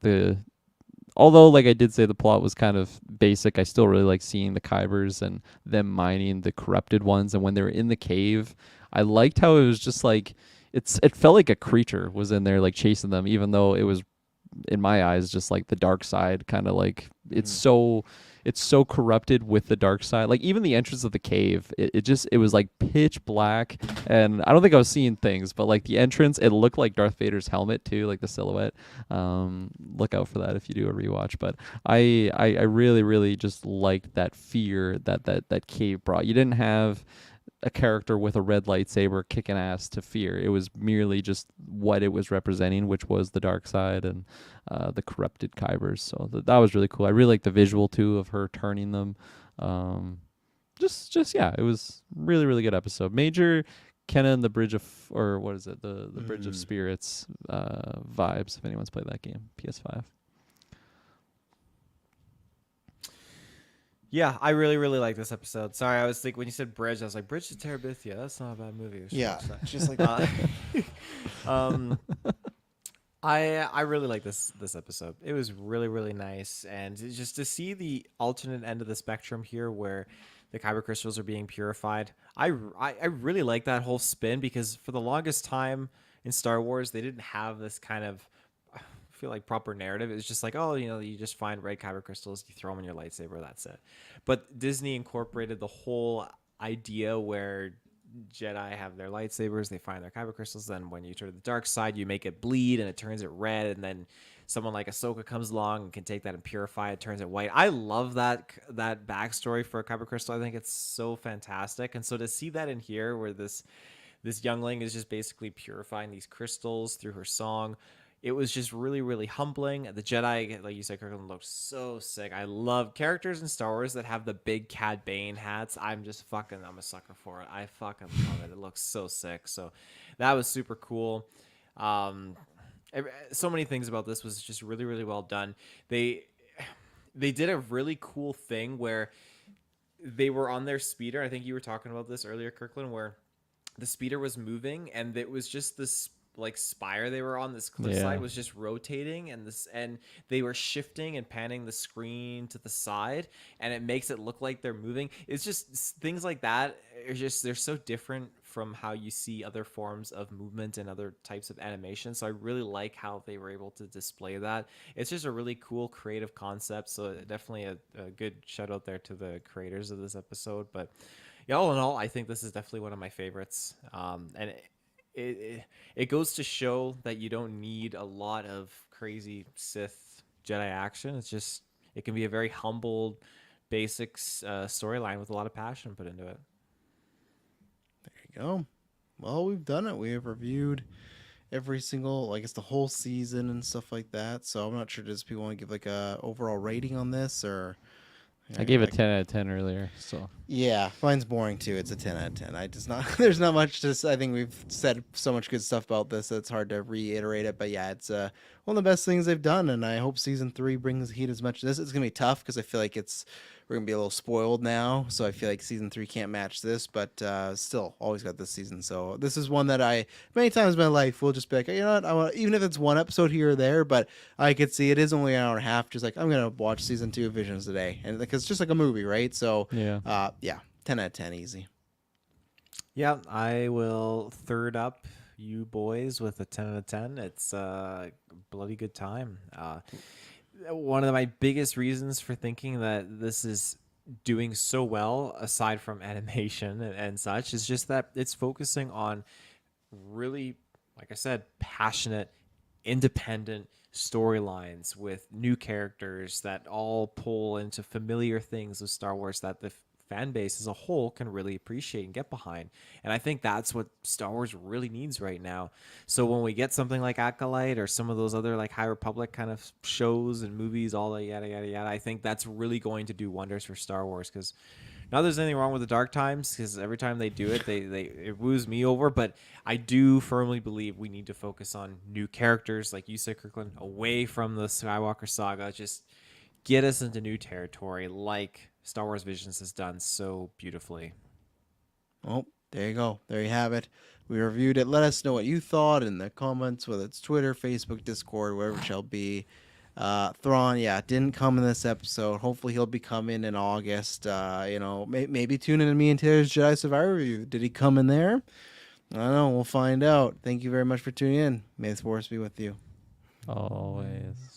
although like I did say the plot was kind of basic, I still really like seeing the Kybers and them mining the corrupted ones. And when they were in the cave, I liked how it was just like it felt like a creature was in there like chasing them, even though it was in my eyes just like the dark side, kind of like it's so corrupted with the dark side. Like even the entrance of the cave, it was like pitch black, and I don't think I was seeing things, but like the entrance, it looked like Darth Vader's helmet too, like the silhouette. Look out for that if you do a rewatch. But I really really just liked that fear that cave brought. You didn't have a character with a red lightsaber kicking ass to fear. It was merely just what it was representing, which was the dark side and the corrupted Kybers. So that was really cool. I really like the visual too of her turning them. Just yeah, it was really really good episode. Major Kenna and the Bridge of, or what is it? The Bridge of Spirits vibes. If anyone's played that game, PS5. Yeah, I really, really like this episode. Sorry, I was thinking when you said Bridge, I was like, Bridge to Terabithia. That's not a bad movie. We should Yeah, watch that. just like Um, I really like this episode. It was really, really nice, and just to see the alternate end of the spectrum here, where the kyber crystals are being purified. I really like that whole spin, because for the longest time in Star Wars, they didn't have this kind of, I feel like, proper narrative. It's just like, oh, you just find red kyber crystals, you throw them in your lightsaber, that's it. But Disney incorporated the whole idea where Jedi have their lightsabers, they find their kyber crystals, then when you turn to the dark side, you make it bleed and it turns it red, and then someone like Ahsoka comes along and can take that and purify it, turns it white. I love that backstory for a kyber crystal. I think it's so fantastic. And so to see that in here, where this youngling is just basically purifying these crystals through her song, it was just really, really humbling. The Jedi, like you said, Kirkland, looked so sick. I love characters in Star Wars that have the big Cad Bane hats. I'm a sucker for it. I fucking love it. It looks so sick. So that was super cool. Um, so many things about this was just really, really well done. They did a really cool thing where they were on their speeder. I think you were talking about this earlier, Kirkland, where the speeder was moving and it was just this like spire they were on. This cliff side was just rotating, and they were shifting and panning the screen to the side, and it makes it look like they're moving. It's just things like that are just, they're so different from how you see other forms of movement and other types of animation. So I really like how they were able to display that. It's just a really cool creative concept. So definitely a good shout out there to the creators of this episode. But yeah, all in all, I think this is definitely one of my favorites. And it goes to show that you don't need a lot of crazy Sith Jedi action. It can be a very humble, basic storyline with a lot of passion put into it. there you go. Well, we've done it. We have reviewed every single, I guess, the whole season and stuff like that. So I'm not sure, does people want to give like a overall rating on this, or I gave it 10 out of 10 earlier. So yeah, mine's boring too. It's a 10 out of 10. I just not there's not much to I think we've said so much good stuff about this that it's hard to reiterate it. But yeah, it's one of the best things they've done, and I hope season 3 brings the heat as much as this. It's gonna be tough because I feel like we're gonna be a little spoiled now. So I feel like season 3 can't match this, but still always got this season. So this is one that I many times in my life will just be like, you know what, I want, even if it's one episode here or there, but I could see it is only an hour and a half. Just like, I'm gonna watch season 2 of Visions today, and because it's just like a movie, right? So yeah, 10 out of 10 easy. Yeah, I will third up you boys with a 10 out of 10. It's a bloody good time. One of my biggest reasons for thinking that this is doing so well, aside from animation and such, is just that it's focusing on really, like I said, passionate, independent storylines with new characters that all pull into familiar things of Star Wars that the fan base as a whole can really appreciate and get behind. And I think that's what Star Wars really needs right now. So when we get something like Acolyte or some of those other like High Republic kind of shows and movies, all that yada yada yada, I think that's really going to do wonders for Star Wars. Because not that there's anything wrong with the Dark Times, because every time they do it, it woos me over. But I do firmly believe we need to focus on new characters, like you said, Kirkland, away from the Skywalker saga. Just get us into new territory, like Star Wars Visions has done so beautifully. Well, there you go. There you have it. We reviewed it. Let us know what you thought in the comments, whether it's Twitter, Facebook, Discord, wherever it shall be. Thrawn, yeah, didn't come in this episode. Hopefully he'll be coming in August. Maybe tune in to me and Taylor's Jedi Survivor review. Did he come in there? I don't know. We'll find out. Thank you very much for tuning in. May the force be with you. Always.